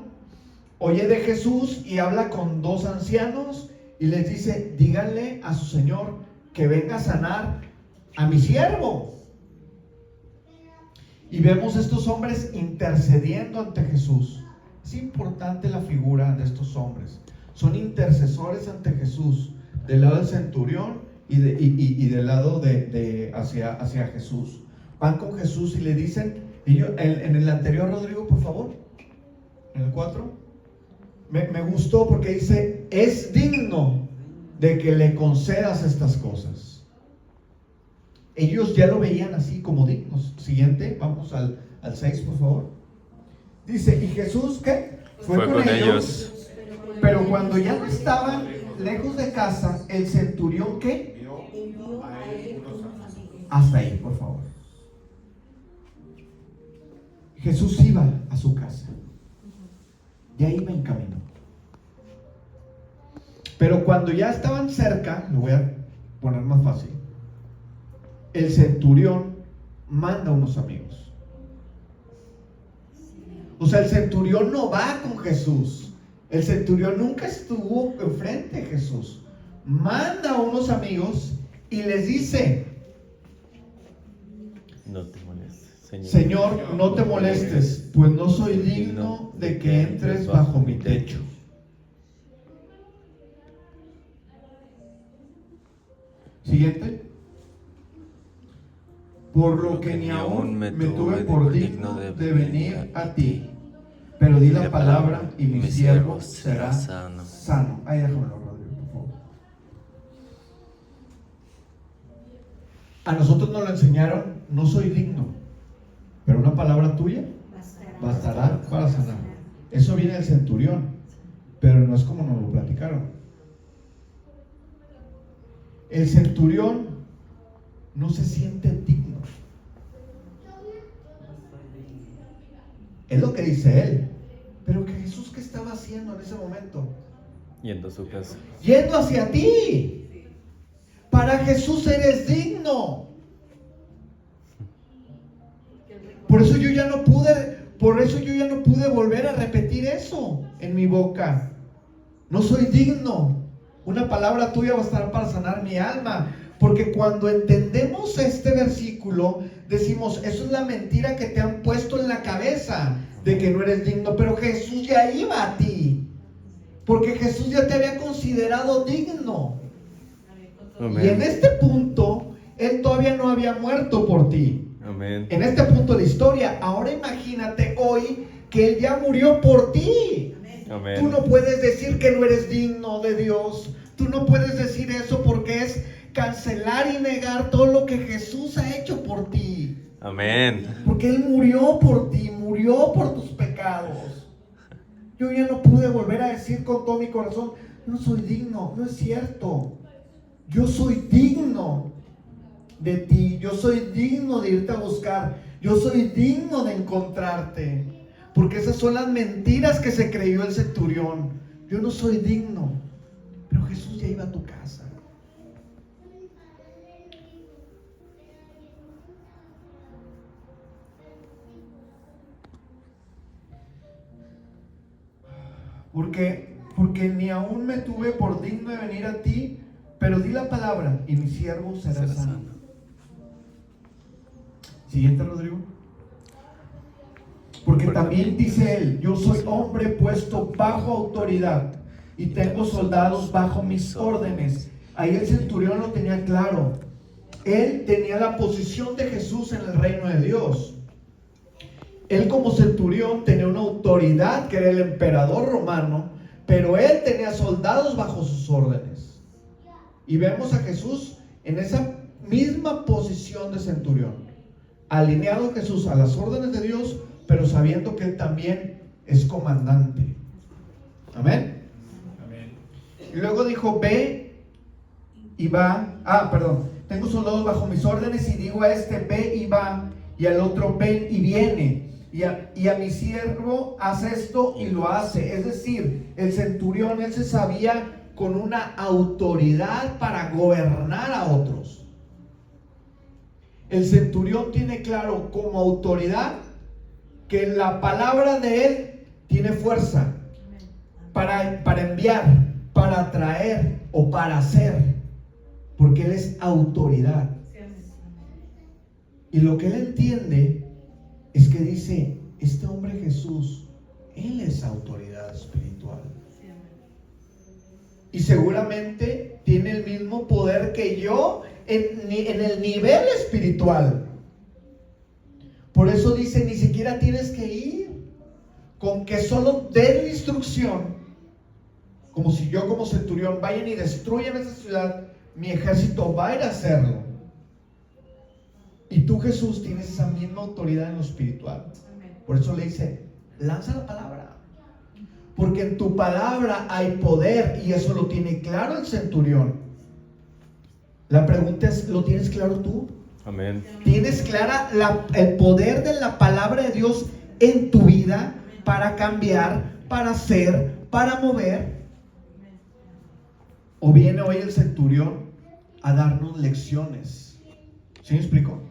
oye de Jesús y habla con dos ancianos y les dice, díganle a su señor que venga a sanar a mi siervo. Y vemos estos hombres intercediendo ante Jesús. Es importante la figura de estos hombres. Son intercesores ante Jesús, del lado del centurión y del lado hacia Jesús. Van con Jesús y le dicen, en el anterior, Rodrigo, por favor, en el 4, me gustó porque dice, es digno de que le concedas estas cosas. Ellos ya lo veían así como dignos. Siguiente, vamos al 6, por favor. Dice, ¿y Jesús qué? Fue con ellos. Pero cuando ya no estaban lejos de casa, el centurión ¿qué? Envió a él unos amigos. Hasta ahí, por favor. Jesús iba a su casa. Ya iba en camino. Pero cuando ya estaban cerca, lo voy a poner más fácil, el centurión manda unos amigos. O sea, el centurión no va con Jesús. El centurión nunca estuvo enfrente de Jesús. Manda a unos amigos y les dice, No te molestes, Señor, no te molestes, pues no soy digno de que entres bajo mi techo. Siguiente. Por lo que ni aún me tuve por digno de venir a ti, pero di la palabra y mi siervo será sano. Ahí déjamelo, Rodrigo, por favor. A nosotros nos lo enseñaron, no soy digno, pero una palabra tuya bastará para sanar. Eso viene del centurión, pero no es como nos lo platicaron. El centurión no se siente digno. Es lo que dice él. Pero que Jesús, ¿qué estaba haciendo en ese momento? Yendo a su casa. Yendo hacia ti. Para Jesús eres digno. Por eso yo ya no pude volver a repetir eso en mi boca. No soy digno. Una palabra tuya bastará para sanar mi alma. Porque cuando entendemos este versículo, decimos, eso es la mentira que te han puesto en la cabeza, de que no eres digno. Pero Jesús ya iba a ti, porque Jesús ya te había considerado digno. Amén. Y en este punto, Él todavía no había muerto por ti. Amén. En este punto de la historia. Ahora imagínate hoy que Él ya murió por ti. Amén. Tú no puedes decir que no eres digno de Dios. Tú no puedes decir eso porque es cancelar y negar todo lo que Jesús ha hecho por ti. Amén. Porque Él murió por ti, murió por tus pecados. Yo ya no pude volver a decir con todo mi corazón, no soy digno. No es cierto. Yo soy digno de ti. Yo soy digno de irte a buscar. Yo soy digno de encontrarte. Porque esas son las mentiras que se creyó el centurión. Yo no soy digno. Pero Jesús ya iba a tu casa. Porque ni aún me tuve por digno de venir a ti, pero di la palabra y mi siervo será sano. Siguiente, Rodrigo. Porque también dice él, yo soy hombre puesto bajo autoridad y tengo soldados bajo mis órdenes. Ahí el centurión lo tenía claro. Él tenía la posición de Jesús en el reino de Dios. él como centurión tenía una autoridad que era el emperador romano, pero él tenía soldados bajo sus órdenes. Y vemos a Jesús en esa misma posición de centurión, alineado Jesús a las órdenes de Dios, pero sabiendo que él también es comandante. Amén. Amén. Y luego dijo, ve y va. Tengo soldados bajo mis órdenes, y digo a este, ve y va, y al otro, ven y viene, y a mi siervo, haz esto, y lo hace. Es decir, el centurión, él se sabía con una autoridad para gobernar a otros. El centurión tiene claro como autoridad que la palabra de él tiene fuerza para enviar, para traer o para hacer, porque él es autoridad. Y lo que él entiende es que dice, este hombre Jesús, él es autoridad espiritual. Y seguramente tiene el mismo poder que yo en el nivel espiritual. Por eso dice, ni siquiera tienes que ir, con que solo den instrucción, como si yo como centurión vayan y destruyan esa ciudad, mi ejército va a ir a hacerlo. Y tú, Jesús, tienes esa misma autoridad en lo espiritual. Por eso le dice, lanza la palabra, porque en tu palabra hay poder, y eso lo tiene claro el centurión. La pregunta es, ¿lo tienes claro tú? Amén. ¿Tienes clara el poder de la palabra de Dios en tu vida para cambiar, para hacer, para mover? ¿O viene hoy el centurión a darnos lecciones? ¿Sí me explico?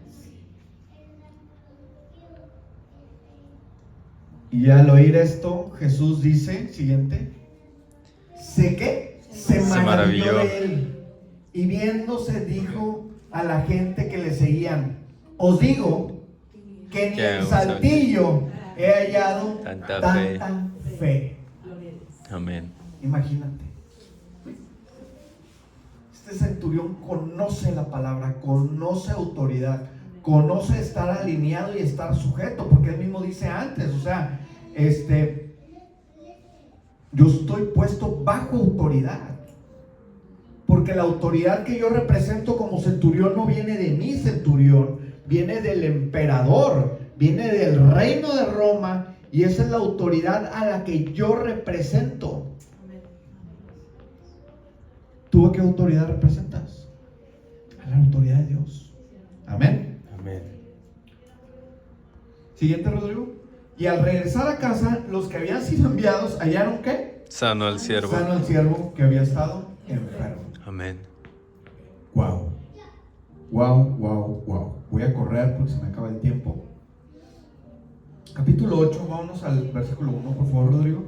Y al oír esto, Jesús dice, siguiente, se maravilló de él, y viéndose dijo a la gente que le seguían, os digo que ni en Saltillo he hallado tanta fe. Amén. Imagínate, este centurión conoce la palabra, conoce autoridad, conoce estar alineado y estar sujeto, porque él mismo dice antes, o sea, yo estoy puesto bajo autoridad, porque la autoridad que yo represento como centurión no viene de mi centurión, viene del emperador, viene del reino de Roma, y esa es la autoridad a la que yo represento. ¿Tú a qué autoridad representas? A la autoridad de Dios. Amén. Amén. Siguiente, Rodrigo. Y al regresar a casa, los que habían sido enviados hallaron ¿qué? Sano al siervo. Sano al siervo que había estado enfermo. Amén. Wow. Voy a correr porque se me acaba el tiempo. Capítulo 8, vámonos al versículo 1, por favor, Rodrigo.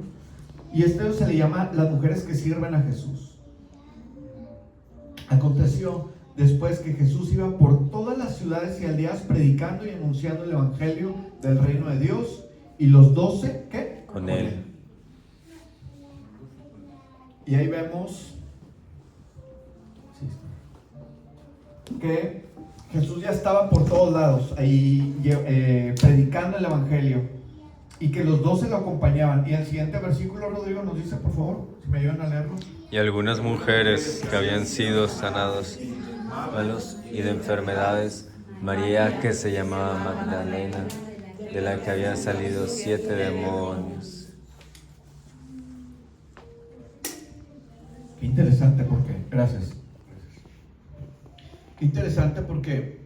Y se le llama las mujeres que sirven a Jesús. Aconteció después que Jesús iba por todas las ciudades y aldeas predicando y anunciando el evangelio del reino de Dios, y los 12, ¿qué? Con él. Y ahí vemos que Jesús ya estaba por todos lados ahí predicando el evangelio, y que los 12 lo acompañaban. Y el siguiente versículo, Rodrigo, nos dice, por favor, si me ayudan a leerlo. Y algunas mujeres que habían sido sanadas malos y de enfermedades, María, que se llamaba Magdalena, de la que habían salido 7 demonios. Qué interesante, porque gracias. Qué interesante, porque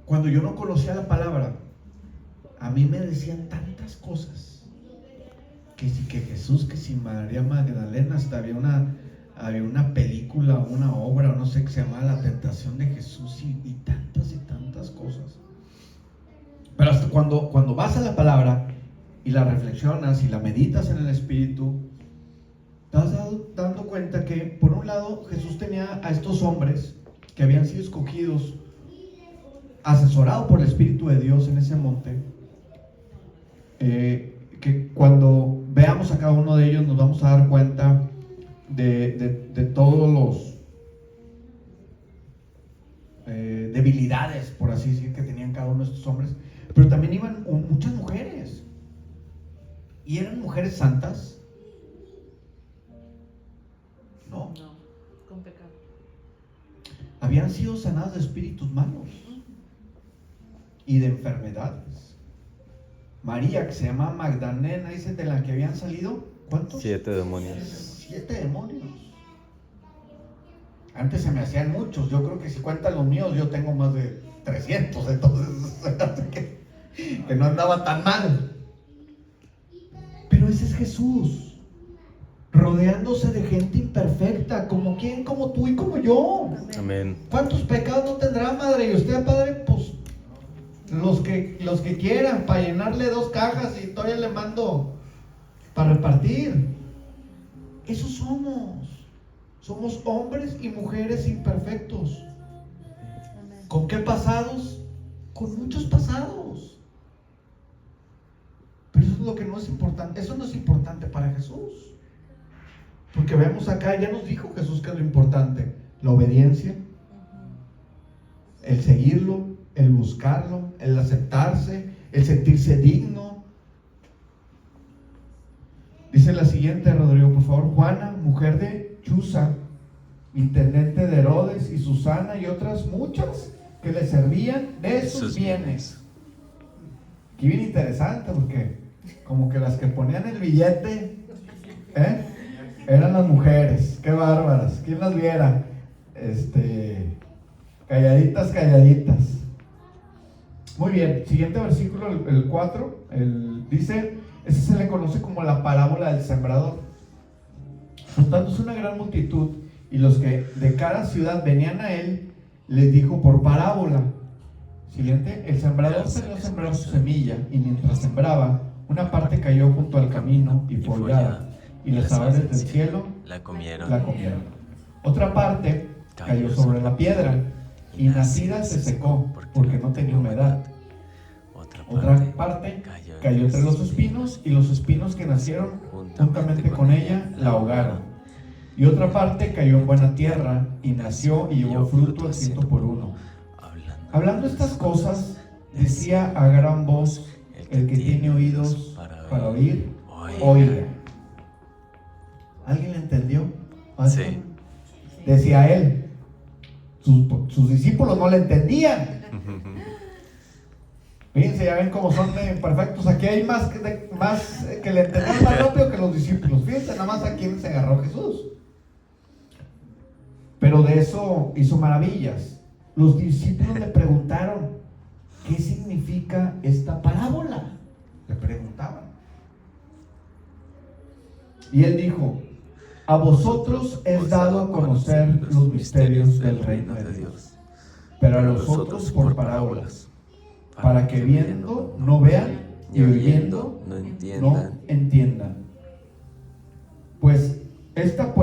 cuando yo no conocía la palabra, a mí me decían tantas cosas, que si que Jesús, que si María Magdalena, hasta había una película, una obra, no sé, que se llamaba La Tentación de Jesús, y tantas cosas. Pero hasta cuando vas a la palabra y la reflexionas y la meditas en el Espíritu, te vas dando cuenta que, por un lado, Jesús tenía a estos hombres que habían sido escogidos, asesorados por el Espíritu de Dios en ese monte, que cuando veamos a cada uno de ellos nos vamos a dar cuenta de todos los debilidades, por así decir, que tenían cada uno de estos hombres, pero también iban muchas mujeres. ¿Y eran mujeres santas? No. No, con pecado. Habían sido sanadas de espíritus malos y de enfermedades. María, que se llama Magdalena, dice, de la que habían salido, ¿cuántos? 7 demonios. 7 demonios. Antes se me hacían muchos. Yo creo que si cuentan los míos, yo tengo más de 300. Entonces, que no andaba tan mal. Pero ese es Jesús, rodeándose de gente imperfecta. ¿Como quién? Como tú y como yo. Amén. ¿Cuántos pecados no tendrá, madre? Y usted, padre, pues los que quieran, para llenarle 2 cajas y todavía le mando para repartir. Eso somos. Somos hombres y mujeres imperfectos. ¿Con qué pasados? Con muchos pasados. Pero eso es lo que no es importante. Eso no es importante para Jesús. Porque vemos acá, ya nos dijo Jesús que es lo importante: la obediencia, el seguirlo, el buscarlo, el aceptarse, el sentirse digno. Dice la siguiente, Rodrigo, por favor. Juana, mujer de Chuza, intendente de Herodes, y Susana y otras muchas que le servían de sus bienes. Aquí bien interesante, porque como que las que ponían el billete eran las mujeres. Qué bárbaras. ¿Quién las viera? Calladitas. Muy bien, siguiente versículo, el 4, dice, ese se le conoce como la parábola del sembrador. Juntándose una gran multitud, y los que de cada ciudad venían a él, les dijo por parábola. Siguiente, el sembrador salió a sembrar su semilla, y mientras sembraba, una parte cayó junto al camino y fue hollada, y las aves del cielo la comieron. Otra parte cayó sobre la piedra, y nacida se secó, porque no tenía humedad. Otra parte cayó entre los espinos, y los espinos que nacieron juntamente con ella la ahogaron. Y otra parte cayó en buena tierra, y nació y llevó fruto al 100 por 1. Hablando estas cosas, decía a gran voz: el que tiene oídos para oír, oiga. ¿Alguien le entendió? Sí. Decía él. Sus discípulos no le entendían. Fíjense, ya ven cómo son imperfectos. Aquí hay más que le entendieron más rápido que los discípulos. Fíjense nada más a quién se agarró Jesús. Pero de eso hizo maravillas. Los discípulos le preguntaron: ¿qué significa esta parábola? Le preguntaban. Y él dijo: a vosotros es dado a conocer los misterios del reino de Dios, pero a los otros por parábolas, para que viendo no vean y oyendo no entiendan. Pues esta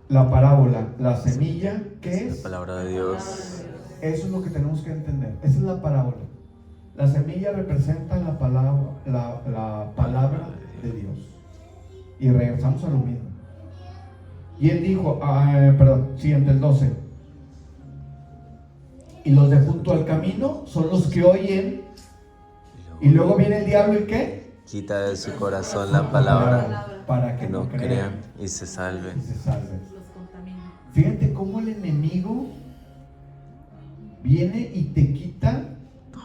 la parábola, la semilla, ¿qué es? La palabra de Dios. Eso es lo que tenemos que entender. Esa es la parábola. La semilla representa la palabra de Dios. Y regresamos a lo mismo. Y él dijo, siguiente, el 12. Y los de junto al camino son los que oyen. Y luego viene el diablo, ¿y qué? Quita de su corazón la palabra para que no crean y se salven. Los contamina. Fíjate cómo el enemigo viene y te quita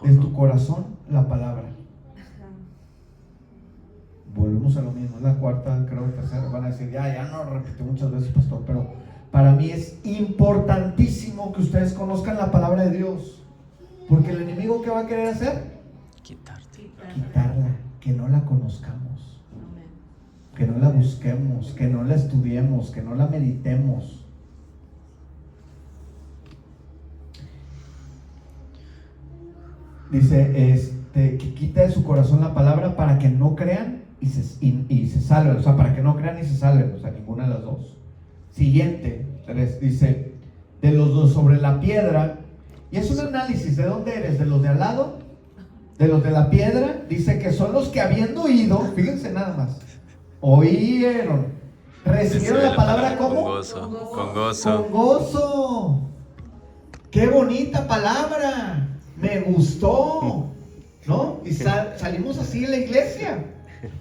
de tu corazón la palabra. Volvemos a lo mismo, es la cuarta, creo, tercera. Van a decir, ya no lo repetí muchas veces, pastor, pero para mí es importantísimo que ustedes conozcan la palabra de Dios, porque el enemigo, ¿qué va a querer hacer? Quitarla, que no la conozcamos, que no la busquemos, que no la estudiemos, que no la meditemos. Dice, que quita de su corazón la palabra para que no crean y se salven, o sea, para que no crean y se salven, o sea, ninguna de las dos. Siguiente, 3, dice, de los dos sobre la piedra, y es un análisis, ¿de dónde eres? ¿De los de al lado? ¿De los de la piedra? Dice que son los que habiendo oído, fíjense nada más, oyeron, recibieron la palabra ¿cómo? Con gozo. Con gozo. ¡Qué bonita palabra! Me gustó, ¿no? Y salimos así de la iglesia.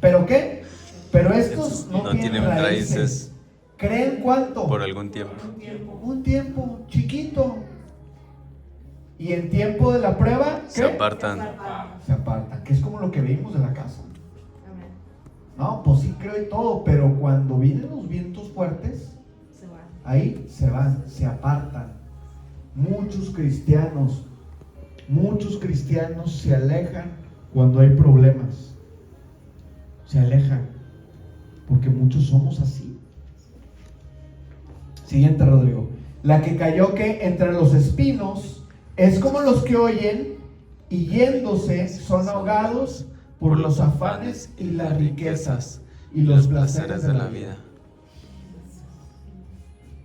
¿Pero qué? Pero estos no tienen raíces. ¿Creen cuánto? Por algún tiempo. Un tiempo chiquito. Y en tiempo de la prueba, ¿qué? Se apartan. Se apartan, que es como lo que vimos de la casa. Amén. No, pues sí creo y todo, pero cuando vienen los vientos fuertes, Se va. ahí se van, se apartan. Muchos cristianos se alejan cuando hay problemas. Se alejan, porque muchos somos así. Siguiente, Rodrigo. La que cayó que entre los espinos es como los que oyen y yéndose son ahogados por los afanes y las riquezas y los placeres de la vida.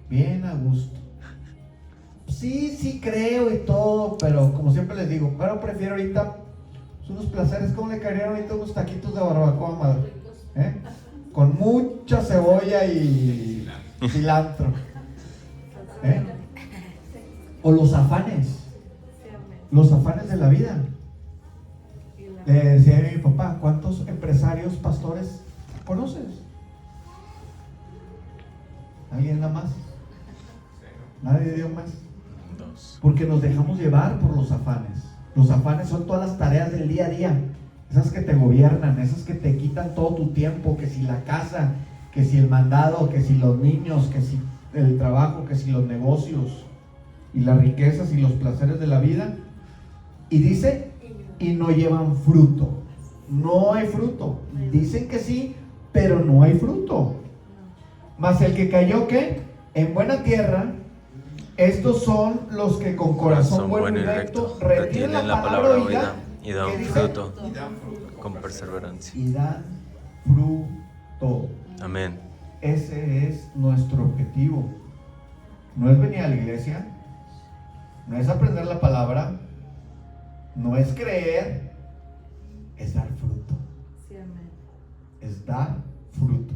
Bien a gusto. Sí creo y todo, pero como siempre les digo, pero prefiero ahorita unos placeres. ¿Cómo le caerían ahorita unos taquitos de barbacoa, madre? Con mucha cebolla y cilantro. O los afanes de la vida. Le decía a mi papá, ¿cuántos empresarios, pastores conoces? ¿Alguien nada más? ¿Nadie dio más? Porque nos dejamos llevar por los afanes. Los afanes son todas las tareas del día a día, esas que te gobiernan, esas que te quitan todo tu tiempo, que si la casa, que si el mandado, que si los niños, que si el trabajo, que si los negocios y las riquezas y los placeres de la vida. Y dice, y no llevan fruto. No hay fruto. Dicen que sí, pero no hay fruto. Mas el que cayó, ¿qué? En buena tierra. Estos son los que con corazón bueno y recto retienen la palabra oída y dan fruto con perseverancia. Y dan fruto. Amén. Ese es nuestro objetivo. No es venir a la iglesia, no es aprender la palabra, no es creer, es dar fruto. Sí, amén. Es dar fruto.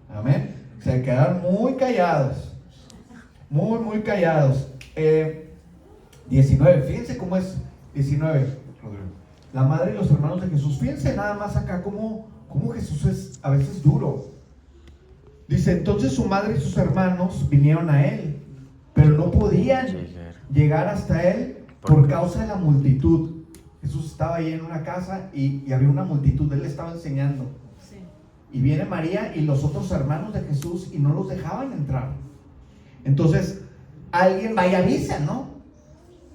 Amén. Se quedaron muy callados. Muy callados. 19, fíjense cómo es 19, Rodrigo. La madre y los hermanos de Jesús. Fíjense nada más acá cómo Jesús es a veces duro. Dice, entonces su madre y sus hermanos vinieron a él, pero no podían llegar hasta él por causa de la multitud. Jesús estaba ahí en una casa y había una multitud, él le estaba enseñando. Sí. Y viene María y los otros hermanos de Jesús y no los dejaban entrar. Entonces, alguien va y avisa, ¿no?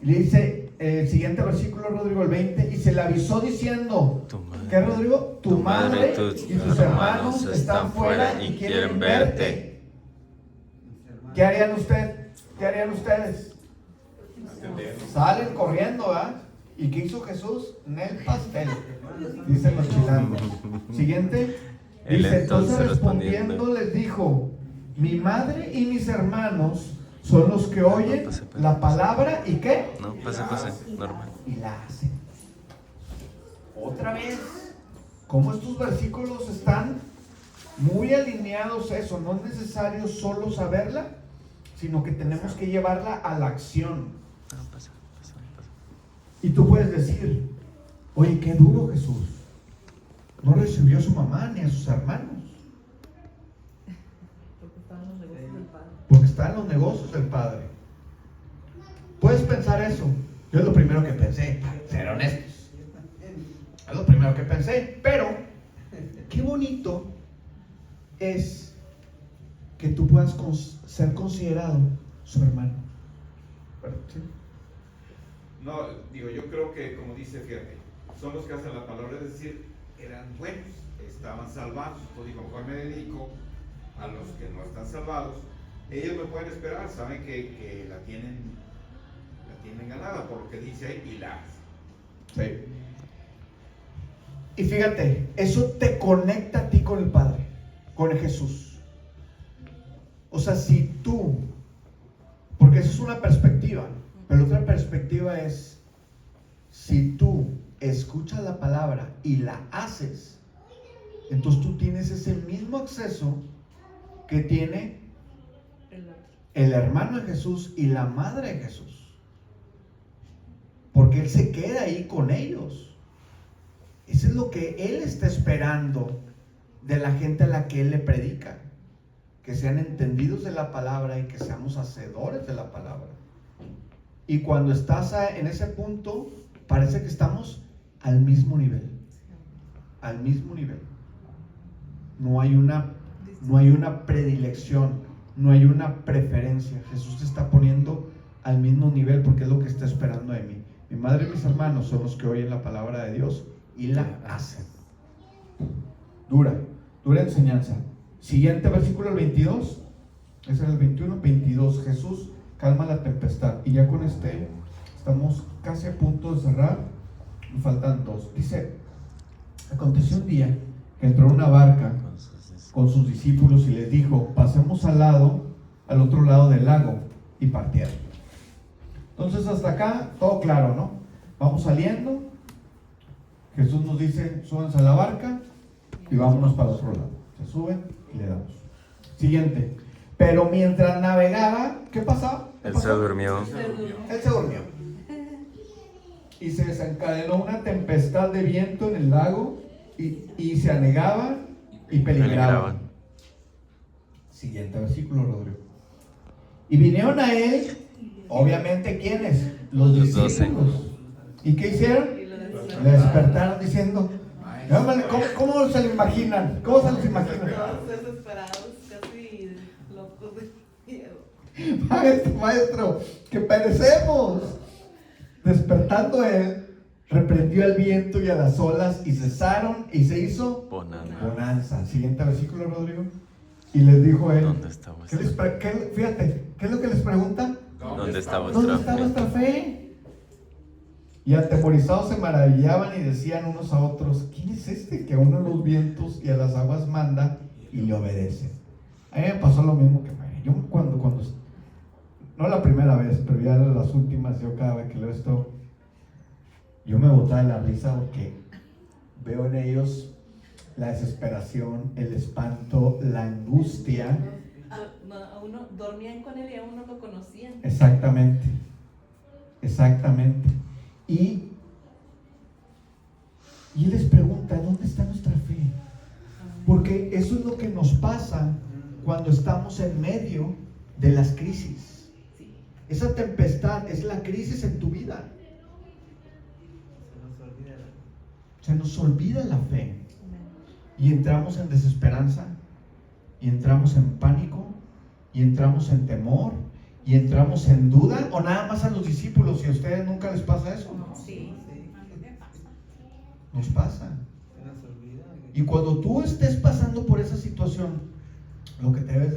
Y le dice, el siguiente versículo, Rodrigo, el 20, y se le avisó diciendo, ¿qué, Rodrigo? Tu madre y tus hermanos están fuera y quieren verte. ¿Qué harían ustedes? Salen corriendo, ¿verdad? ¿Y qué hizo Jesús? En el pastel, dicen los chilangos. Siguiente, dice, entonces respondiendo les dijo, mi madre y mis hermanos son los que oyen la palabra y ¿qué? No, pase, normal. Y la hacen. Otra vez, como estos versículos están muy alineados a eso, no es necesario solo saberla, sino que tenemos que llevarla a la acción. No, pasa. Y tú puedes decir, oye, qué duro Jesús. No recibió a su mamá ni a sus hermanos. Porque está en los negocios del Padre. Puedes pensar eso. Yo es lo primero que pensé, ser honestos. Es lo primero que pensé. Pero, qué bonito es que tú puedas ser considerado su hermano. ¿Sí? No, digo, yo creo que, como dice, fíjate, son los que hacen la palabra, es decir, eran buenos, estaban salvados. Entonces, digo, mejor me dedico a los que no están salvados. Ellos me pueden esperar, saben que la tienen ganada por lo que dice ahí y la hacen. Sí. Y fíjate, eso te conecta a ti con el Padre, con el Jesús. O sea, si tú, porque eso es una perspectiva, pero otra perspectiva es, si tú escuchas la palabra y la haces, entonces tú tienes ese mismo acceso que tiene el hermano de Jesús y la madre de Jesús. porque Él se queda ahí con ellos. Eso es lo que Él está esperando de la gente a la que Él le predica, que sean entendidos de la palabra y que seamos hacedores de la palabra. Y cuando estás en ese punto, parece que estamos al mismo nivel. Al mismo nivel. No hay una predilección, no hay una preferencia. Jesús te está poniendo al mismo nivel porque es lo que está esperando de mí. Mi madre y mis hermanos son los que oyen la palabra de Dios y la hacen. Dura enseñanza. Siguiente versículo, el 22. Ese era el 21, 22. Jesús calma la tempestad. Y ya con este estamos casi a punto de cerrar. Me faltan dos. Dice: aconteció un día que entró en una barca con sus discípulos y les dijo: pasemos al otro lado del lago, y partieron. Entonces hasta acá todo claro, ¿no? Vamos saliendo. Jesús nos dice: súbanse a la barca y vámonos para el otro lado. Se suben y le damos. Siguiente. Pero mientras navegaba, ¿qué pasaba? Él se durmió. Él se durmió. Y se desencadenó una tempestad de viento en el lago y se anegaba y peligraba. Siguiente versículo, Rodrigo. Y vinieron a él, obviamente, ¿quiénes? Los discípulos. ¿Y qué hicieron? Le despertaron diciendo: ¿cómo se lo imaginan? ¿Cómo se los imaginan? Todos desesperados, casi locos de miedo. Maestro, que perecemos. Despertando él, reprendió al viento y a las olas, y cesaron, y se hizo bonanza. Siguiente versículo, Rodrigo. Y les dijo él: ¿dónde está vuestra fe? fíjate, ¿qué es lo que les pregunta? ¿Dónde está ¿Dónde está vuestra fe? Y atemorizados se maravillaban y decían unos a otros: ¿quién es este que a uno los vientos y a las aguas manda y le obedece? A mí me pasó lo mismo que yo cuando no la primera vez, pero ya las últimas, yo cada vez que leo esto, yo me botaba de la risa porque veo en ellos la desesperación, el espanto, la angustia. A uno dormían con él y a uno lo conocían. Exactamente. Y él les pregunta: ¿dónde está nuestra fe? Porque eso es lo que nos pasa cuando estamos en medio de las crisis. Esa tempestad es la crisis en tu vida. Se nos olvida la fe. Y entramos en desesperanza, y entramos en pánico, y entramos en temor, y entramos en duda. O nada más a los discípulos. ¿Y a ustedes nunca les pasa eso? Sí. Nos pasa. Y cuando tú estés pasando por esa situación, lo que debes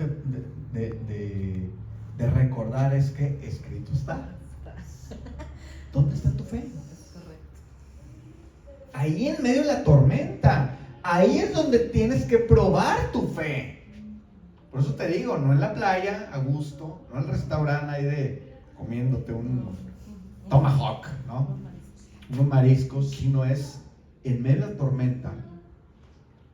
de recordar es que escrito está. ¿Dónde está tu fe? Es correcto. Ahí en medio de la tormenta. Ahí es donde tienes que probar tu fe. Por eso te digo, no en la playa, a gusto, no en el restaurante ahí de comiéndote un tomahawk, ¿no? Unos mariscos, sino es en medio de la tormenta.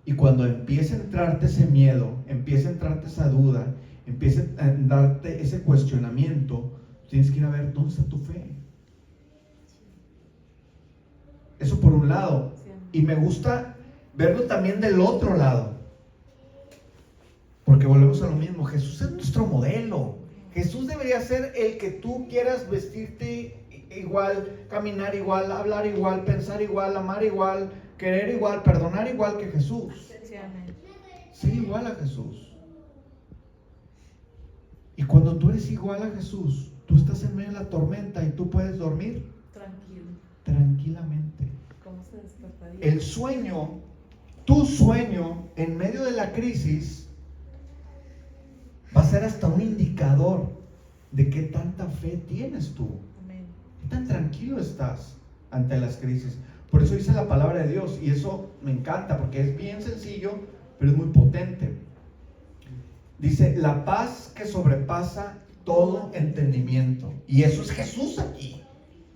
Y cuando empieza a entrarte ese miedo, empieza a entrarte esa duda, empieza a darte ese cuestionamiento, tienes que ir a ver dónde está tu fe. Eso por un lado. Y me gusta verlo también del otro lado. Porque volvemos a lo mismo. Jesús es nuestro modelo. Jesús debería ser el que tú quieras vestirte igual, caminar igual, hablar igual, pensar igual, amar igual, querer igual, perdonar igual que Jesús. Sí, amén. Ser igual a Jesús. Y cuando tú eres igual a Jesús, tú estás en medio de la tormenta y tú puedes dormir Tranquilo. tranquilamente. ¿Cómo se despertaría? El sueño, tu sueño en medio de la crisis va a ser hasta un indicador de qué tanta fe tienes tú. Amén. ¿Qué tan tranquilo estás ante las crisis? Por eso dice la palabra de Dios, y eso me encanta porque es bien sencillo, pero es muy potente. Dice: la paz que sobrepasa todo entendimiento. Y eso es Jesús aquí.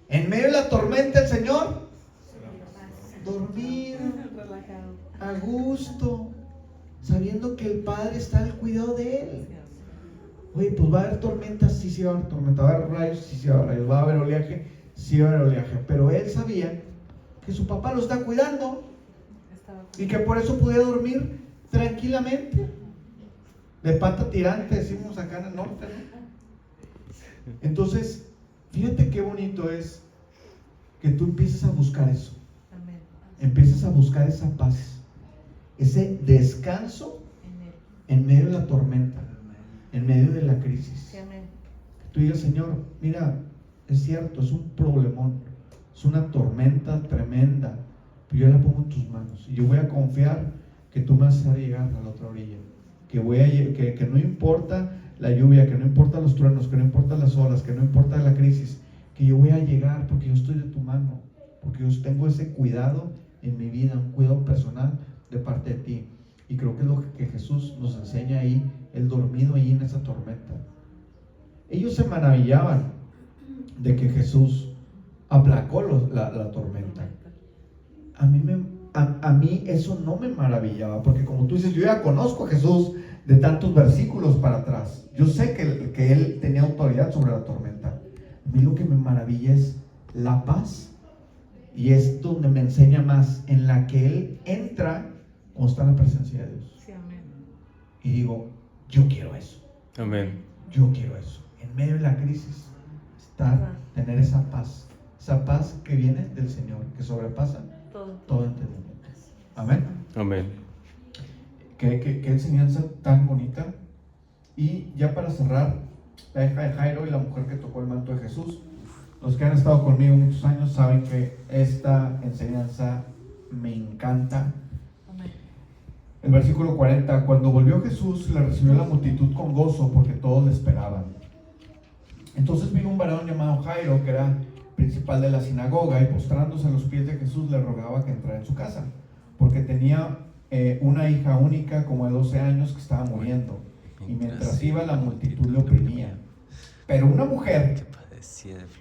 En medio de la tormenta, el Señor dormir Relajado. a gusto, sabiendo que el Padre está al cuidado de él. Oye, pues va a haber tormentas, sí, sí va a haber tormenta, va a haber rayos, sí, sí va a haber rayos, va a haber oleaje, sí va a haber oleaje. Pero él sabía que su papá lo está cuidando Estaba con- y que por eso podía dormir tranquilamente. De pata tirante, decimos acá en el norte, ¿no? Entonces, fíjate qué bonito es que tú empieces a buscar eso. Amén. Empiezas a buscar esa paz, ese descanso En él. en medio de la tormenta, en medio de la crisis. Sí, amén. Tú digas, Señor, mira, es cierto, es un problemón, es una tormenta tremenda, pero yo la pongo en tus manos y yo voy a confiar que tú me vas a llegar a la otra orilla, que no importa la lluvia, que no importa los truenos, que no importa las olas, que no importa la crisis, que yo voy a llegar porque yo estoy de tu mano, porque yo tengo ese cuidado en mi vida, un cuidado personal de parte de ti. Y creo que es lo que Jesús nos enseña ahí, el dormido ahí en esa tormenta. Ellos se maravillaban de que Jesús aplacó la tormenta. A mí eso no me maravillaba, porque como tú dices, yo ya conozco a Jesús de tantos versículos para atrás. Yo sé que Él tenía autoridad sobre la tormenta. A mí lo que me maravilla es la paz, y es donde me enseña más, en la que Él entra cuando está en la presencia de Dios. Sí, amén. Y digo, yo quiero eso, Amén. yo quiero eso. En medio de la crisis, tener esa paz que viene del Señor, que sobrepasa todo entendimiento. Amén. Amén. Qué enseñanza tan bonita. Y ya para cerrar, la hija de Jairo y la mujer que tocó el manto de Jesús. Los que han estado conmigo muchos años saben que esta enseñanza me encanta. Amén. El versículo 40, cuando volvió Jesús, le recibió la multitud con gozo porque todos le esperaban. Entonces vino un varón llamado Jairo, que era principal de la sinagoga, y postrándose a los pies de Jesús le rogaba que entrara en su casa, porque tenía una hija única como de 12 años que estaba muriendo, y mientras iba la multitud le oprimía. Pero una mujer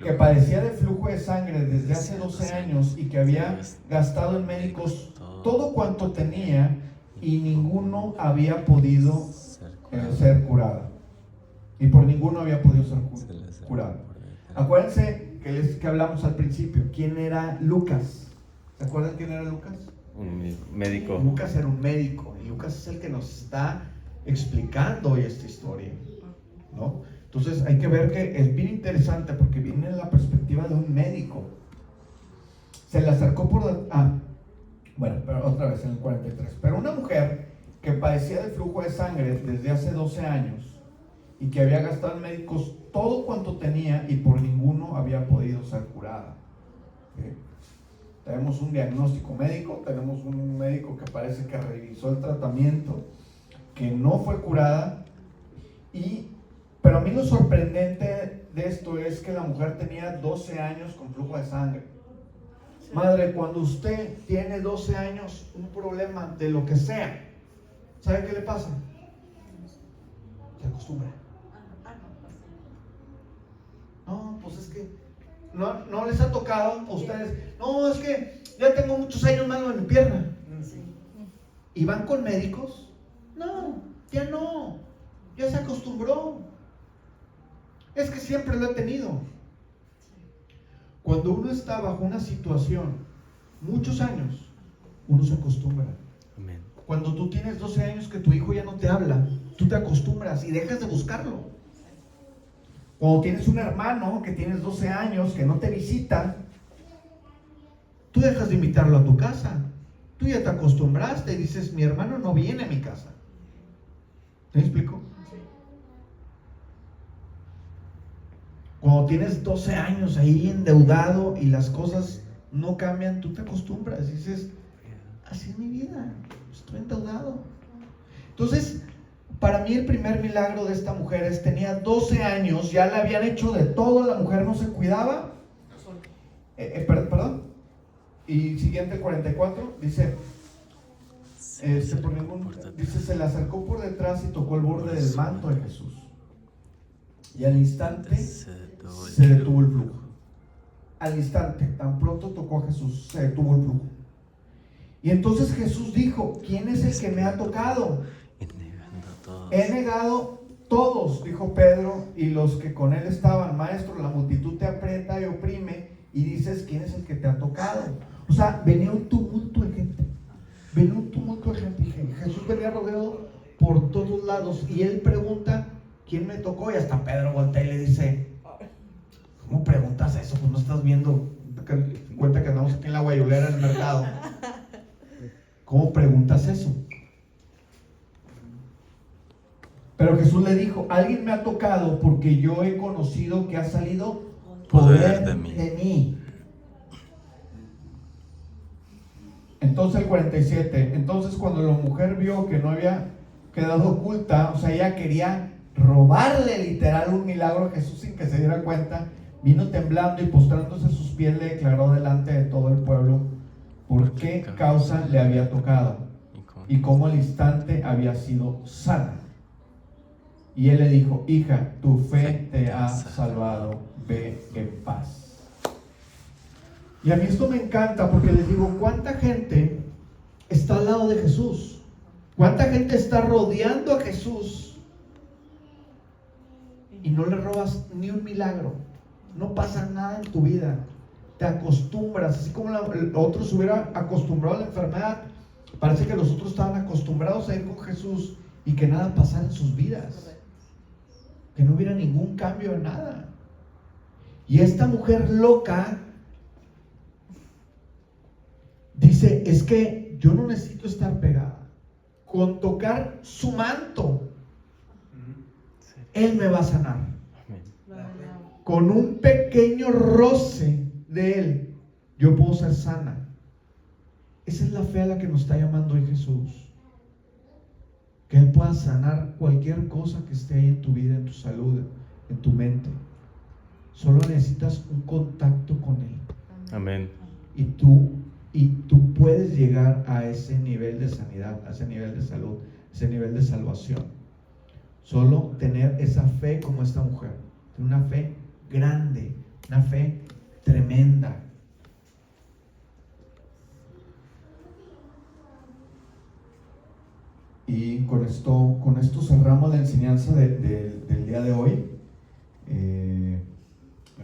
que padecía de flujo de sangre desde hace 12 años y que había gastado en médicos todo cuanto tenía y ninguno había podido ser curada. Y por ninguno había podido ser curada. Acuérdense que hablamos al principio. ¿Quién era Lucas? ¿Se acuerdan quién era Lucas? Un médico. Lucas era un médico, y Lucas es el que nos está explicando hoy esta historia, ¿no? Entonces hay que ver que es bien interesante porque viene en la perspectiva de un médico. Se le acercó pero otra vez en el 43. Pero una mujer que padecía de flujo de sangre desde hace 12 años y que había gastado en médicos todo cuanto tenía y por ninguno había podido ser curada. Tenemos un diagnóstico médico, tenemos un médico que parece que revisó el tratamiento, que no fue curada, pero a mí lo sorprendente de esto es que la mujer tenía 12 años con flujo de sangre. Madre, cuando usted tiene 12 años, un problema de lo que sea, ¿sabe qué le pasa? Se acostumbra. No, pues es que no les ha tocado a ustedes. No, es que ya tengo muchos años malo en mi pierna. ¿Y van con médicos? No, ya se acostumbró. Es que siempre lo he tenido. Cuando uno está bajo una situación muchos años, uno se acostumbra. Amén. Cuando tú tienes 12 años que tu hijo ya no te habla, tú te acostumbras y dejas de buscarlo. Cuando tienes un hermano que tienes 12 años que no te visita, tú dejas de invitarlo a tu casa. Tú ya te acostumbraste y dices, mi hermano no viene a mi casa. ¿Me explico? Cuando tienes 12 años ahí endeudado y las cosas no cambian, tú te acostumbras y dices, así es mi vida, estoy endeudado. Entonces, para mí el primer milagro de esta mujer es, tenía 12 años, ya le habían hecho de todo, la mujer no se cuidaba. Perdón. Y siguiente 44, dice, dice, se le acercó por detrás y tocó el borde del manto de Jesús. Y al instante se detuvo el flujo. Al instante, tan pronto tocó a Jesús, se detuvo el flujo. Y entonces Jesús dijo, ¿quién es el que me ha tocado? He negado todos, dijo Pedro, y los que con él estaban. Maestro, la multitud te aprieta y oprime, y dices quién es el que te ha tocado. O sea, venía un tumulto de gente. Venía un tumulto de gente. Jesús venía rodeado por todos lados y él pregunta quién me tocó, y hasta Pedro voltea y le dice: ¿cómo preguntas eso? Pues no estás viendo, cuenta que andamos aquí en la guayulera en el mercado. ¿Cómo preguntas eso? Pero Jesús le dijo: alguien me ha tocado porque yo he conocido que ha salido poder de mí. Entonces el 47, entonces cuando la mujer vio que no había quedado oculta, o sea, ella quería robarle literal un milagro a Jesús sin que se diera cuenta, vino temblando y postrándose a sus pies le declaró delante de todo el pueblo por qué causa le había tocado y cómo al instante había sido sana. Y él le dijo: hija, tu fe te ha salvado, ve en paz. Y a mí esto me encanta porque les digo, ¿cuánta gente está al lado de Jesús? ¿Cuánta gente está rodeando a Jesús y no le robas ni un milagro? No pasa nada en tu vida. Te acostumbras, así como otros se hubieran acostumbrado a la enfermedad. Parece que los otros estaban acostumbrados a ir con Jesús y que nada pasara en sus vidas, que no hubiera ningún cambio en nada. Y esta mujer loca dice: es que yo no necesito estar pegada, con tocar su manto Él me va a sanar. Con un pequeño roce de Él yo puedo ser sana. Esa es la fe a la que nos está llamando hoy Jesús, que Él pueda sanar cualquier cosa que esté ahí en tu vida, en tu salud, en tu mente. Solo necesitas un contacto con Él. Amén. Y tú puedes llegar a ese nivel de sanidad, a ese nivel de salud, a ese nivel de salvación. Solo tener esa fe como esta mujer, tener una fe grande, una fe tremenda. Y con esto cerramos la enseñanza del día de hoy.